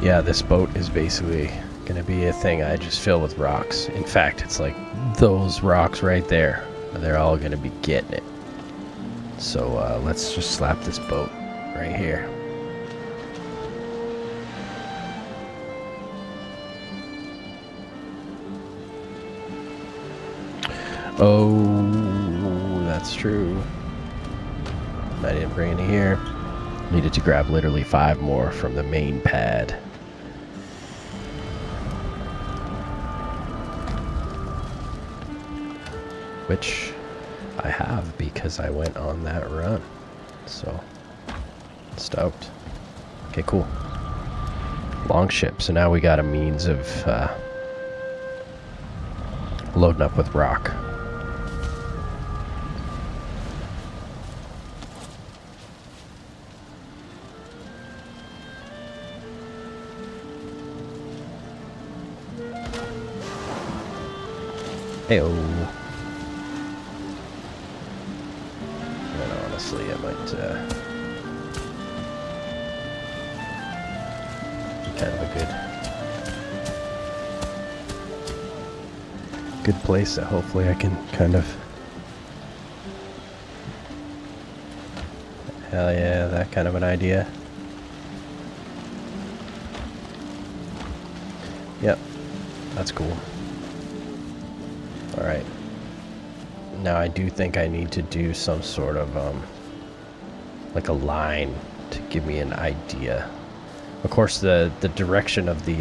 Yeah, this boat is basically going to be a thing I just fill with rocks. In fact, it's like those rocks right there. They're all going to be getting it. So let's just slap this boat right here. Oh, that's true. I didn't bring any here. Needed to grab literally 5 more from the main pad. Which I have because I went on that run. So, stoked. Okay, cool. Longship. So now we got a means of loading up with rock. Heyo. And honestly, I might be kind of a good place that hopefully I can kind of. Hell yeah, that kind of an idea. Yep, that's cool. Alright. Now I do think I need to do some sort of, like a line to give me an idea. Of course, the direction of the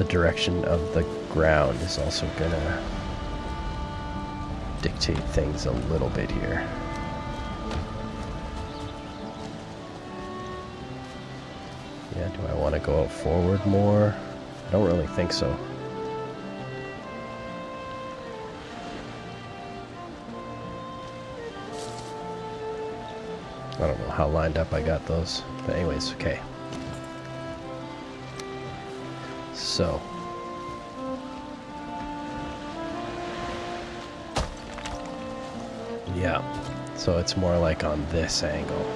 direction of the ground is also gonna dictate things a little bit here. Yeah, do I want to go out forward more? I don't really think so. I don't know how lined up I got those, but anyways, okay. So. Yeah, so it's more like on this angle.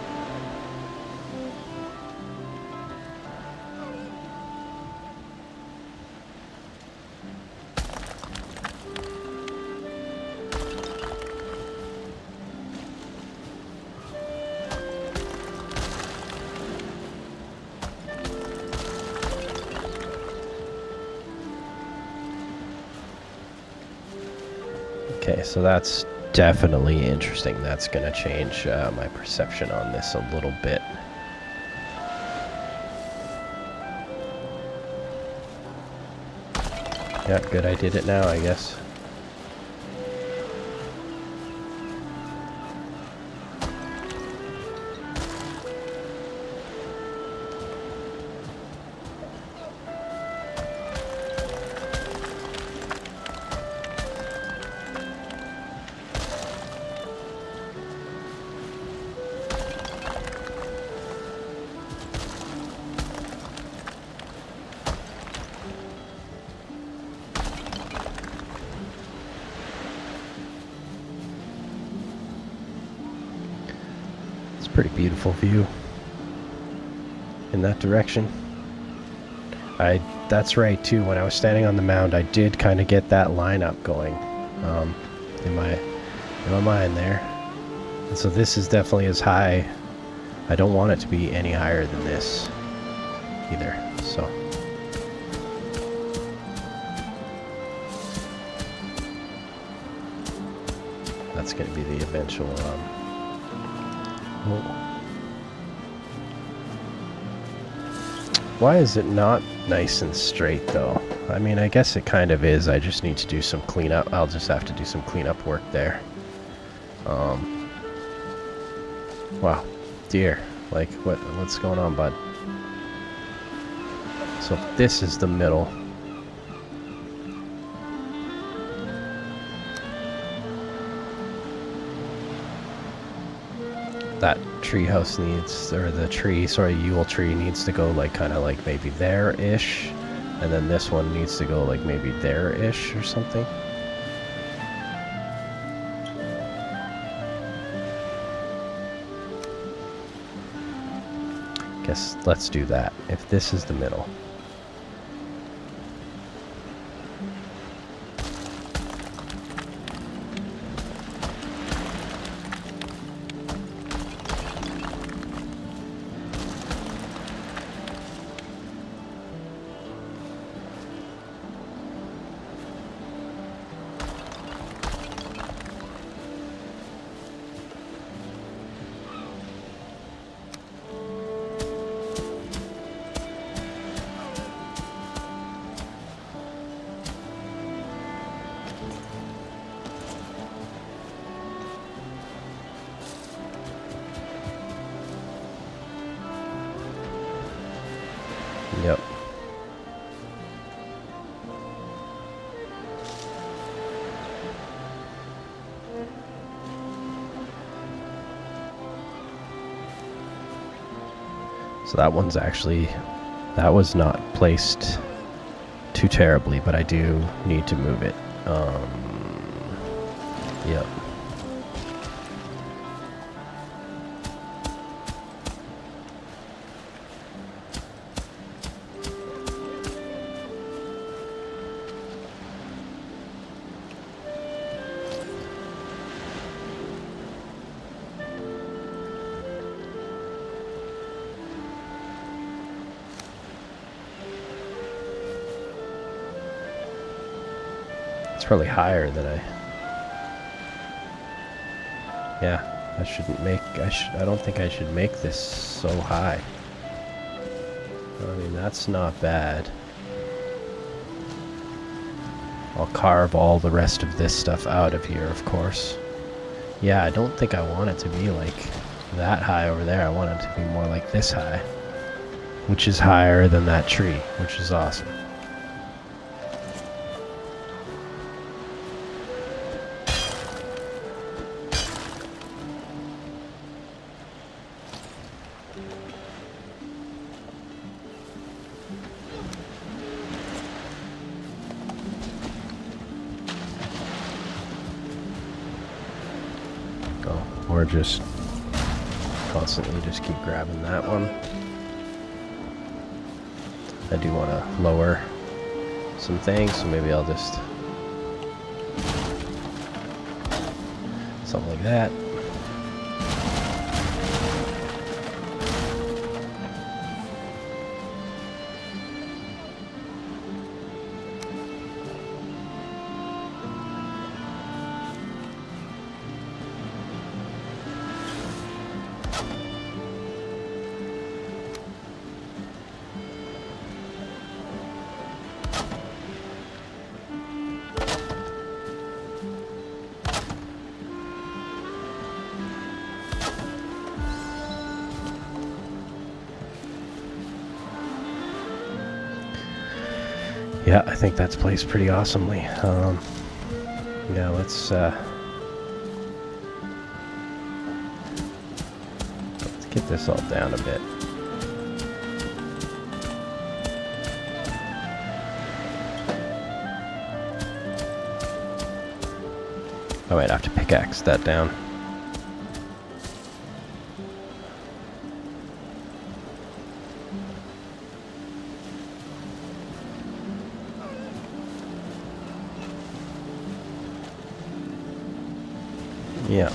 Okay, so that's definitely interesting. That's going to change my perception on this a little bit. Yeah, good, I did it now, I guess. Pretty beautiful view in that direction. That's right too, when I was standing on the mound I did kind of get that lineup going in my mind there. And so this is definitely as high. I don't want it to be any higher than this either, so that's going to be the eventual why is it not nice and straight though? I mean, I guess it kind of is. I just need to do some cleanup. I'll just have to do some cleanup work there. Wow, dear. Like, what's going on, bud? So if this is the middle. That tree house needs, or the tree, sorry, Yule tree needs to go like kind of like maybe there-ish, and then this one needs to go like maybe there-ish or something. Guess let's do that, if this is the middle. Yep. So that one's actually, that was not placed too terribly, but I do need to move it. Yep. It's probably higher than yeah, I shouldn't make, I don't think I should make this so high. I mean, that's not bad. I'll carve all the rest of this stuff out of here, of course. Yeah, I don't think I want it to be like that high over there. I want it to be more like this high, which is higher than that tree, which is awesome. Or just constantly just keep grabbing that one. I do want to lower some things, so maybe I'll just something like that. Yeah, I think that's placed pretty awesomely. Yeah, let's get this all down a bit. I might have to pickaxe that down. Yeah.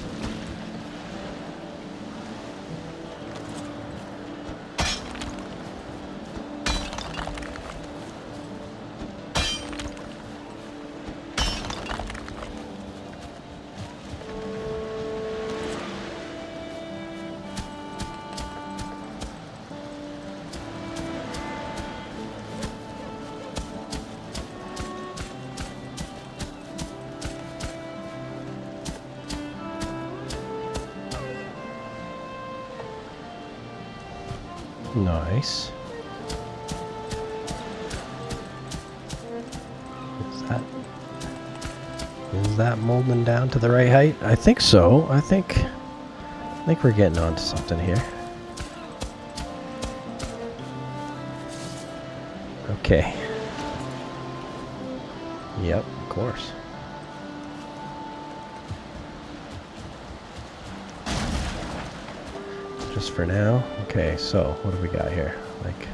Nice. Is that molding down to the right height? I think so. I think we're getting onto something here. Okay. Yep, of course. Just for now. Okay, so what do we got here? Like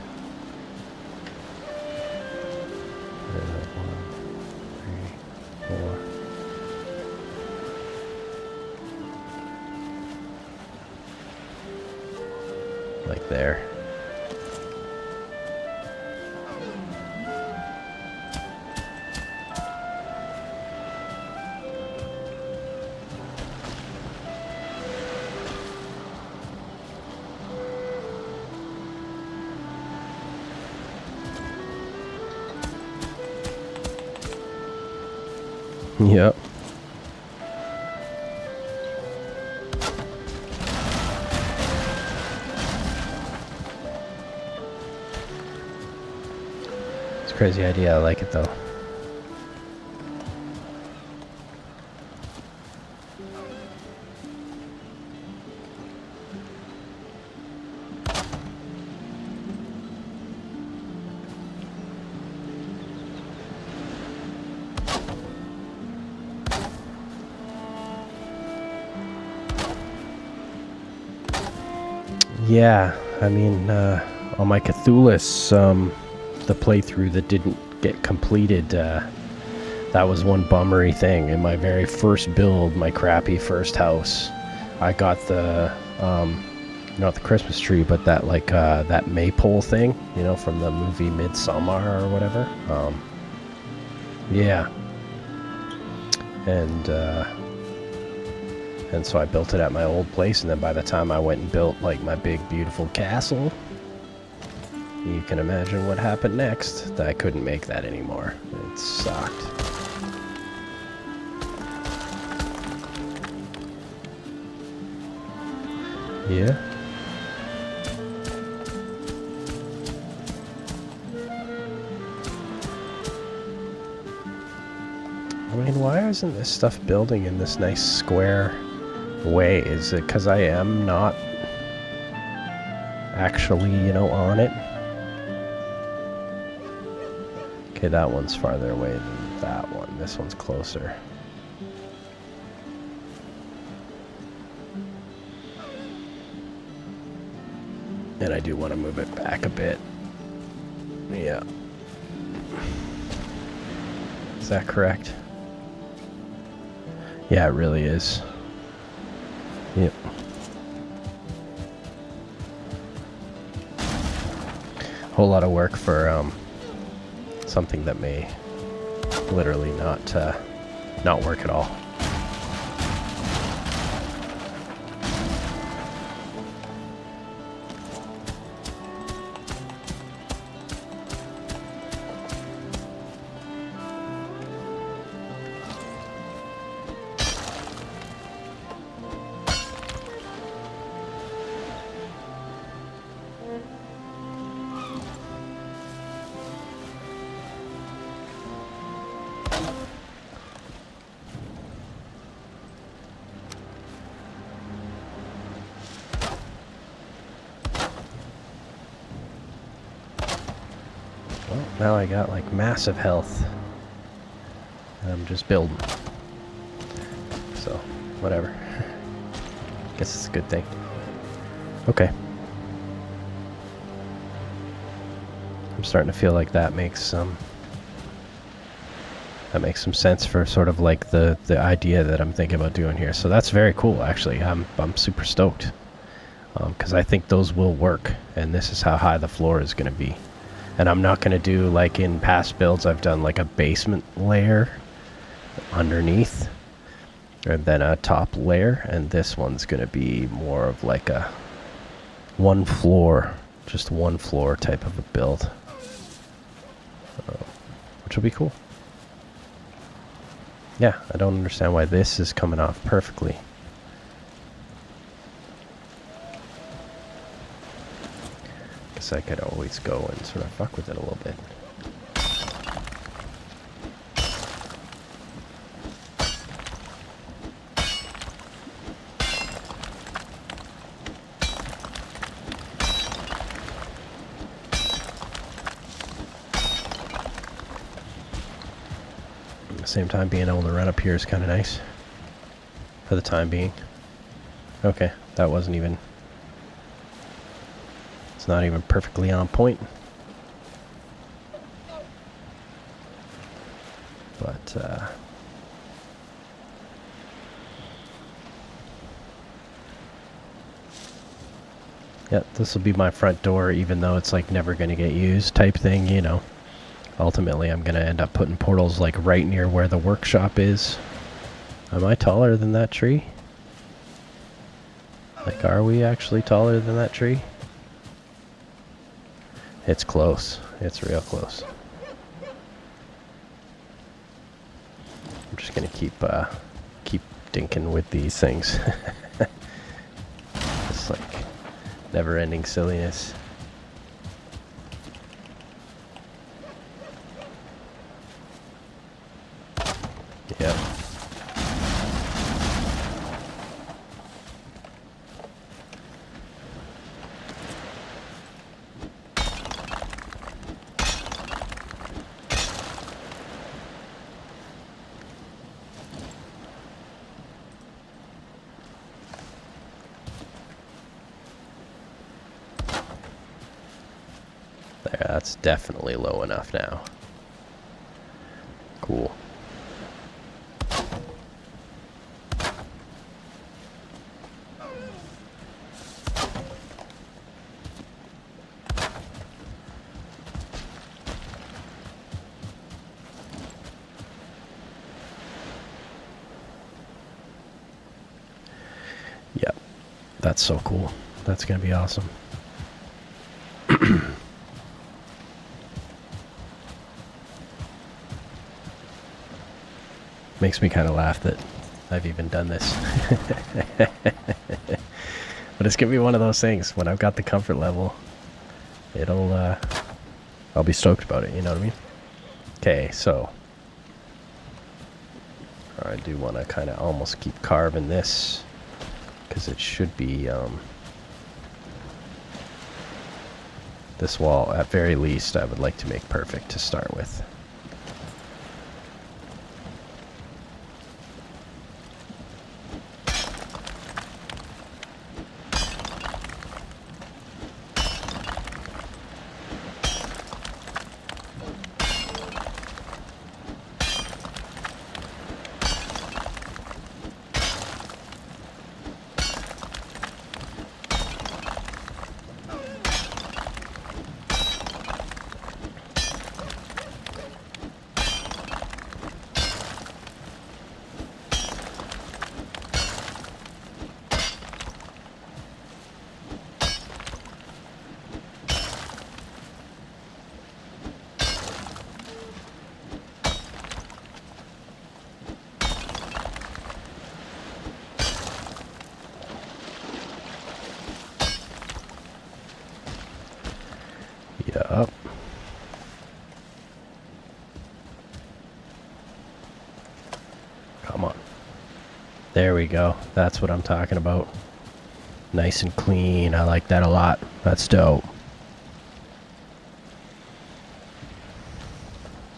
1, 3, 4. Like there. Yep. It's a crazy idea. I like it though. Yeah, I mean, on my Cthulus, the playthrough that didn't get completed, that was one bummery thing. In my very first build, my crappy first house, I got the, not the Christmas tree, but that, like, that maypole thing, you know, from the movie Midsommar or whatever. Yeah. And so I built it at my old place, and then by the time I went and built, like, my big, beautiful castle, you can imagine what happened next. That I couldn't make that anymore. It sucked. Yeah. I mean, why isn't this stuff building in this nice square way? Is it because I am not actually, you know, on it? Okay, that one's farther away than that one. This one's closer. And I do want to move it back a bit. Yeah. Is that correct? Yeah, it really is. Yep. Whole lot of work for something that may literally not work at all. Well, now I got like massive health. And I'm just building. So, whatever. Guess it's a good thing. Okay. I'm starting to feel like that makes some sense for sort of like the idea that I'm thinking about doing here. So that's very cool, actually. I'm super stoked. Because I think those will work, and this is how high the floor is going to be. And I'm not going to do, like in past builds, I've done like a basement layer underneath, and then a top layer, and this one's going to be more of like a just one floor type of a build, which will be cool. Yeah, I don't understand why this is coming off perfectly. Guess I could always go and sort of fuck with it a little bit. At the same time, being able to run up here is kind of nice. For the time being. Okay, that wasn't even... It's not even perfectly on point. But, yeah, this will be my front door, even though it's like never going to get used type thing, you know. Ultimately, I'm going to end up putting portals like right near where the workshop is. Am I taller than that tree? Like, are we actually taller than that tree? It's close. It's real close. I'm just gonna keep dinking with these things. Just like never-ending silliness. Yep. There, that's definitely low enough now. Cool. Yep, that's so cool. That's gonna be awesome. Makes me kind of laugh that I've even done this. But it's gonna be one of those things. When I've got the comfort level, I'll be stoked about it, you know what I mean? Okay, so I do want to kind of almost keep carving this, because it should be this wall, at very least, I would like to make perfect to start with. Yup. Come on. There we go. That's what I'm talking about. Nice and clean. I like that a lot. That's dope.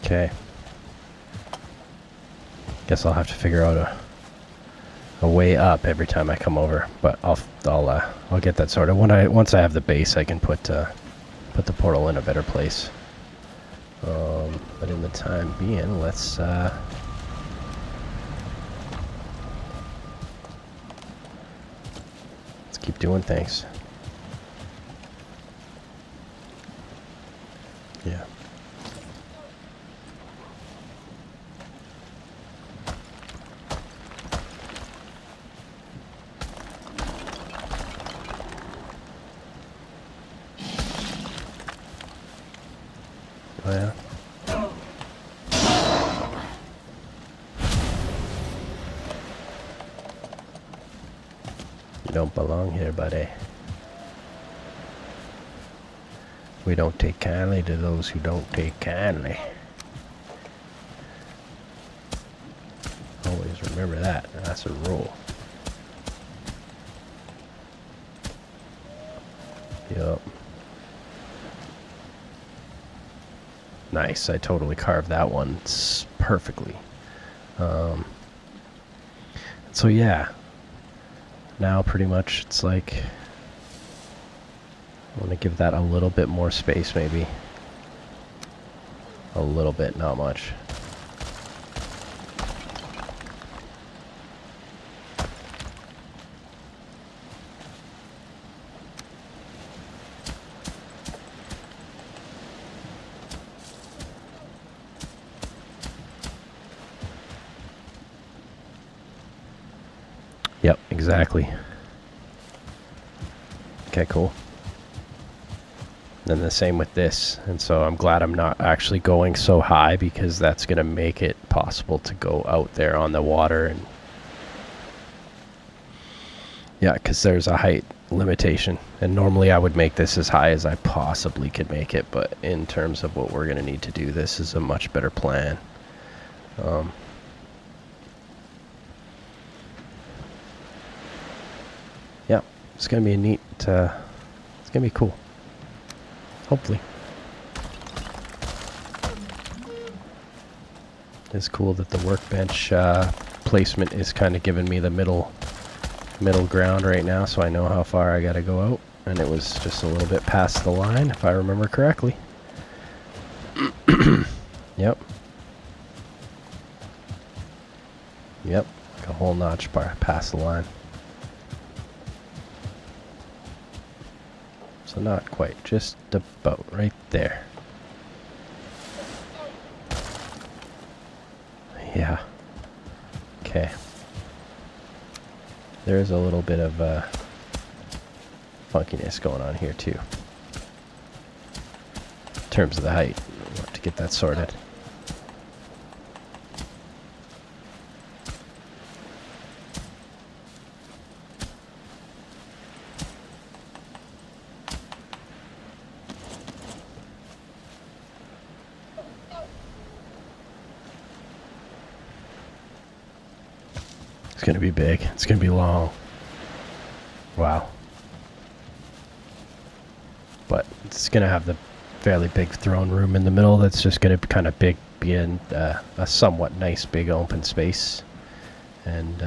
Okay. Guess I'll have to figure out a way up every time I come over, but I'll get that sorted. Once I have the base, I can put the portal in a better place. But in the time being, let's keep doing things. Yeah. Oh yeah. You don't belong here, buddy. We don't take kindly to those who don't take kindly. Always remember that. That's a rule. Yup. Nice, I totally carved that one perfectly. So yeah, now pretty much it's like I want to give that a little bit more space, maybe. A little bit, not much. Yep, exactly. Okay, cool. Then the same with this, and so I'm glad I'm not actually going so high, because that's going to make it possible to go out there on the water. And yeah, because there's a height limitation, and normally I would make this as high as I possibly could make it, but in terms of what we're going to need to do, this is a much better plan. Yeah, it's going to be a neat, it's going to be cool. Hopefully. It's cool that the workbench placement is kind of giving me the middle ground right now, so I know how far I got to go out. And it was just a little bit past the line, if I remember correctly. Yep. Yep. Like a whole notch past the line. So not quite, just about right there. Yeah. Okay. There's a little bit of funkiness going on here too. In terms of the height, we'll have to get that sorted. It's going to be big. It's going to be long. Wow. But it's going to have the fairly big throne room in the middle that's just going to kind of be in a somewhat nice big open space. And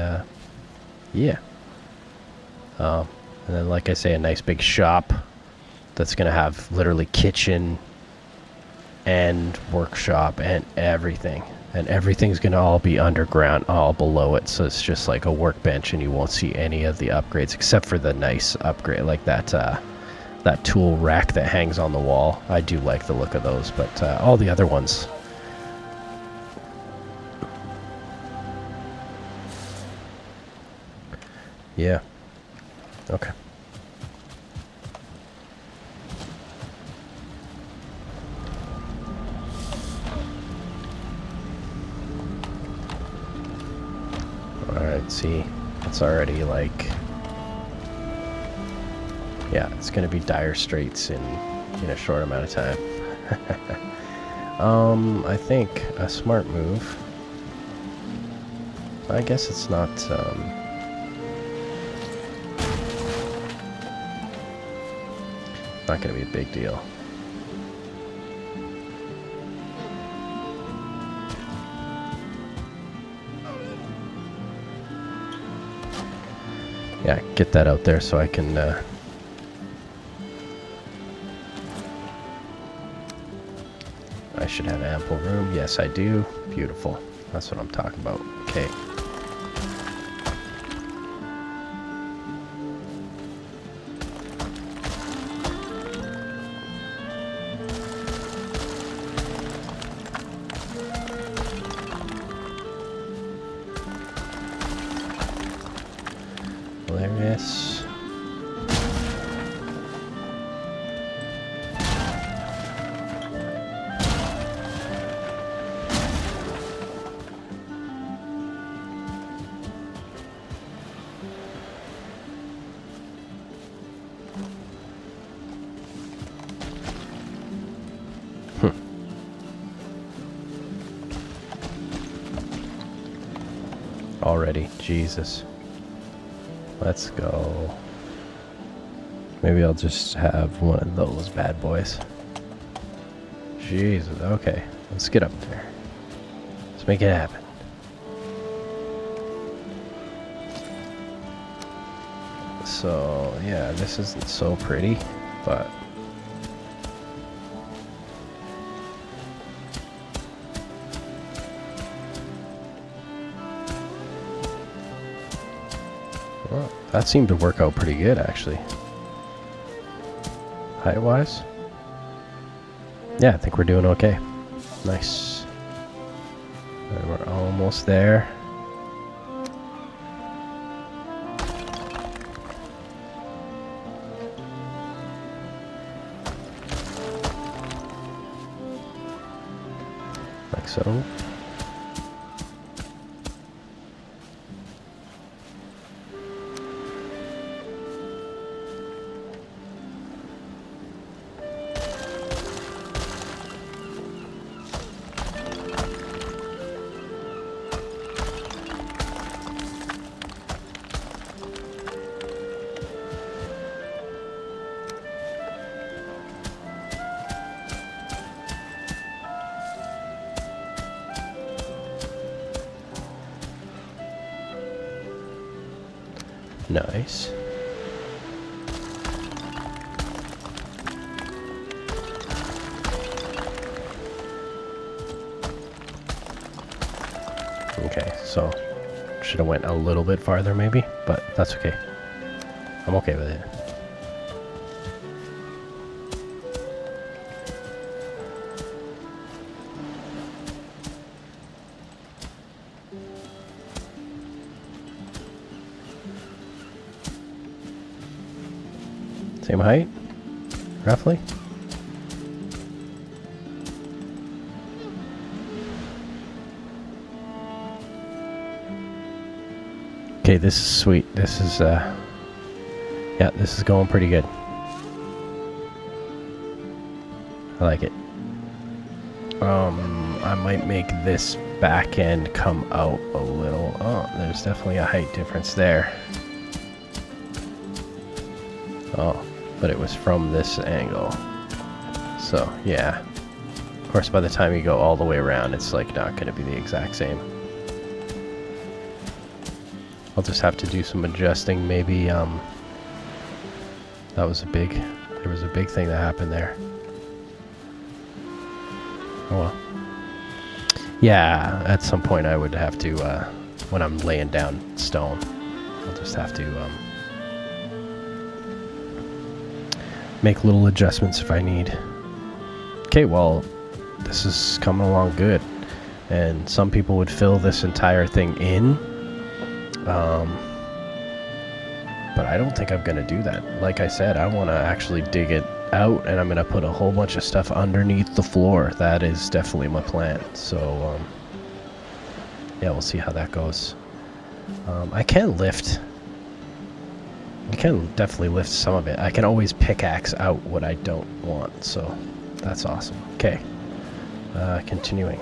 yeah. And then, like I say, a nice big shop that's going to have literally kitchen and workshop and everything. And everything's going to all be underground, all below it. So it's just like a workbench, and you won't see any of the upgrades except for the nice upgrade, like that that tool rack that hangs on the wall. I do like the look of those, but all the other ones. Yeah. Okay. Alright, see, it's already like, yeah, it's gonna be dire straits in a short amount of time. I think a smart move, I guess it's not, not gonna be a big deal. Yeah, get that out there so I can I should have ample room. Yes, I do. Beautiful. That's what I'm talking about. Okay. Hilarious. Already, Jesus. Let's go. Maybe I'll just have one of those bad boys. Jesus, okay. Let's get up there. Let's make it happen. So, yeah, this isn't so pretty, but... well, that seemed to work out pretty good, actually. Height-wise? Yeah, I think we're doing okay. Nice. And we're almost there. Like so. Nice. Okay, so should have went a little bit farther maybe, but that's okay. I'm okay with it. Same height, roughly. Okay, this is sweet. This is, yeah, this is going pretty good. I like it. I might make this back end come out a little. Oh, there's definitely a height difference there. Oh, but it was from this angle. So, yeah. Of course, by the time you go all the way around, it's like not going to be the exact same. I'll just have to do some adjusting. Maybe, there was a big thing that happened there. Oh well. Yeah, at some point I would have to, when I'm laying down stone, I'll just have to, make little adjustments if I need. Okay, well, this is coming along good. And some people would fill this entire thing in. But I don't think I'm going to do that. Like I said, I want to actually dig it out, and I'm going to put a whole bunch of stuff underneath the floor. That is definitely my plan. So, yeah, we'll see how that goes. I can lift. I can definitely lift some of it. I can always pickaxe out what I don't want, so that's awesome. Okay, continuing.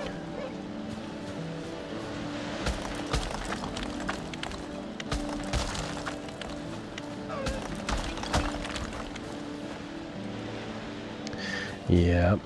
Yep.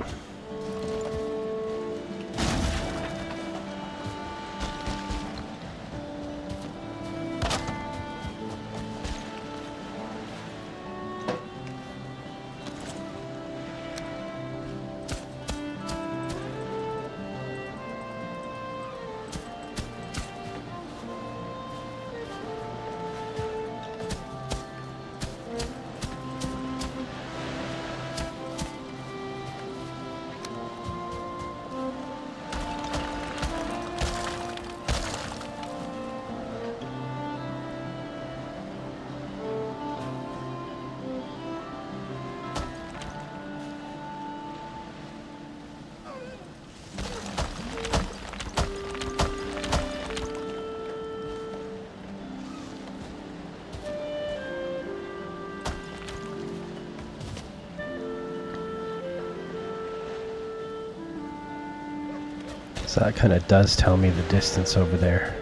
So that kind of does tell me the distance over there.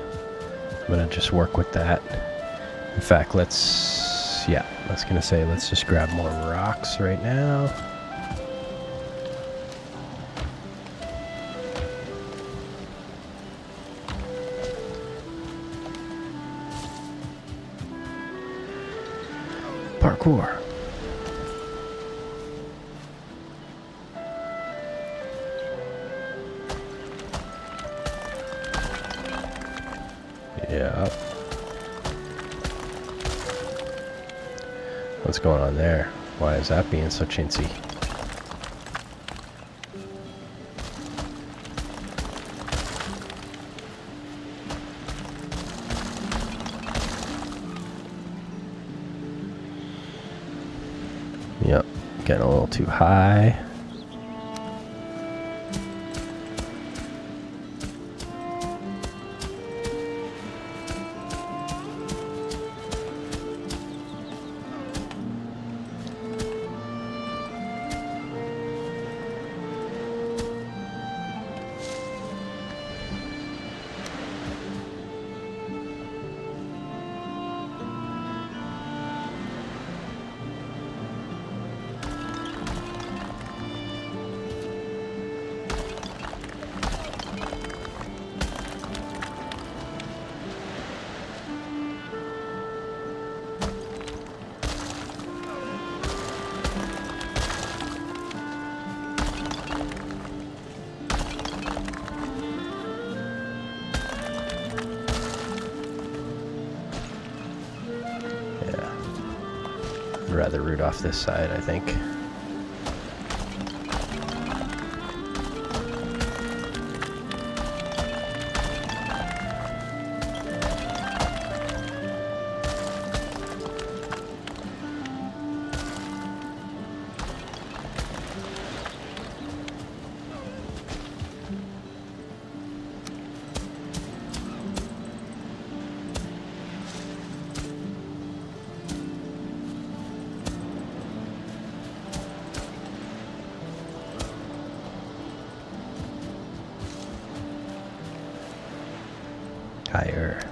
I'm going to just work with that. In fact, let's just grab more rocks right now. Parkour. Yeah. What's going on there? Why is that being so chintzy? Yep, getting a little too high. rather root off this side, I think. Higher.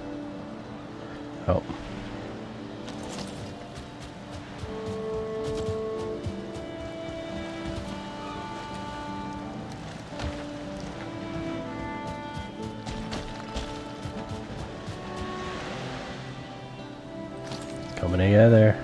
Oh. Coming together.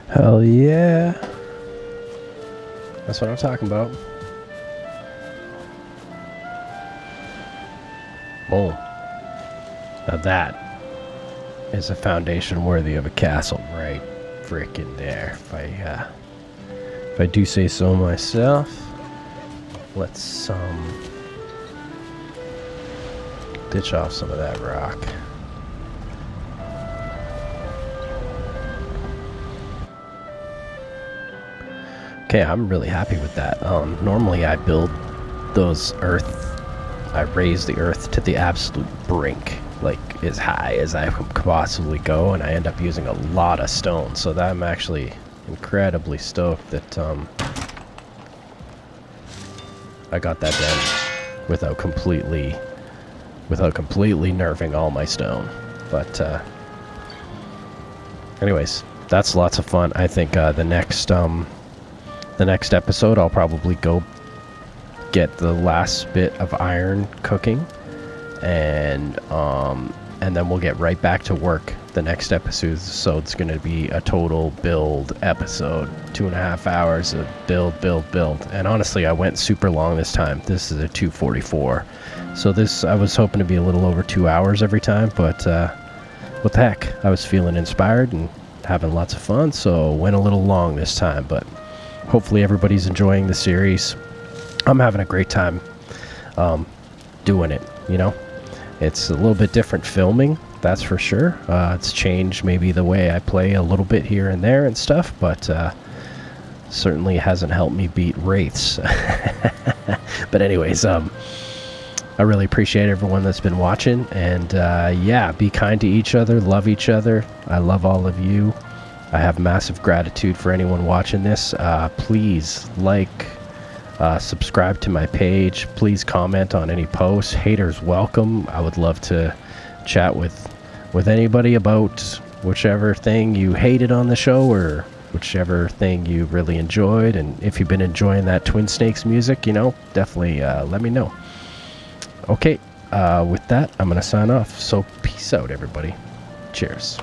Hell yeah. That's what I'm talking about. Boom. Now that is a foundation worthy of a castle right frickin' there. If I do say so myself. Let's ditch off some of that rock. Okay, I'm really happy with that. Normally I build those I raise the earth to the absolute brink, like as high as I could possibly go, and I end up using a lot of stone. So that I'm actually incredibly stoked that I got that done without completely nerfing all my stone. But anyways, that's lots of fun. I think the next episode I'll probably go get the last bit of iron cooking, and then we'll get right back to work. The next episode, so it's going to be a total build episode, 2.5 hours of build. And honestly, I went super long this time. This is a 244, so this I was hoping to be a little over 2 hours every time, but what the heck, I was feeling inspired and having lots of fun, so went a little long this time. But hopefully everybody's enjoying the series. I'm having a great time doing it, you know. It's a little bit different filming, that's for sure. It's changed maybe the way I play a little bit here and there and stuff, but certainly hasn't helped me beat wraiths. But anyways, I really appreciate everyone that's been watching, and yeah, be kind to each other, love each other. I love all of you. I have massive gratitude for anyone watching this. Please subscribe to my page. Please comment on any posts. Haters welcome. I would love to chat with anybody about whichever thing you hated on the show or whichever thing you really enjoyed. And if you've been enjoying that Twin Snakes music, you know, definitely let me know. Okay, with that, I'm going to sign off. So peace out, everybody. Cheers.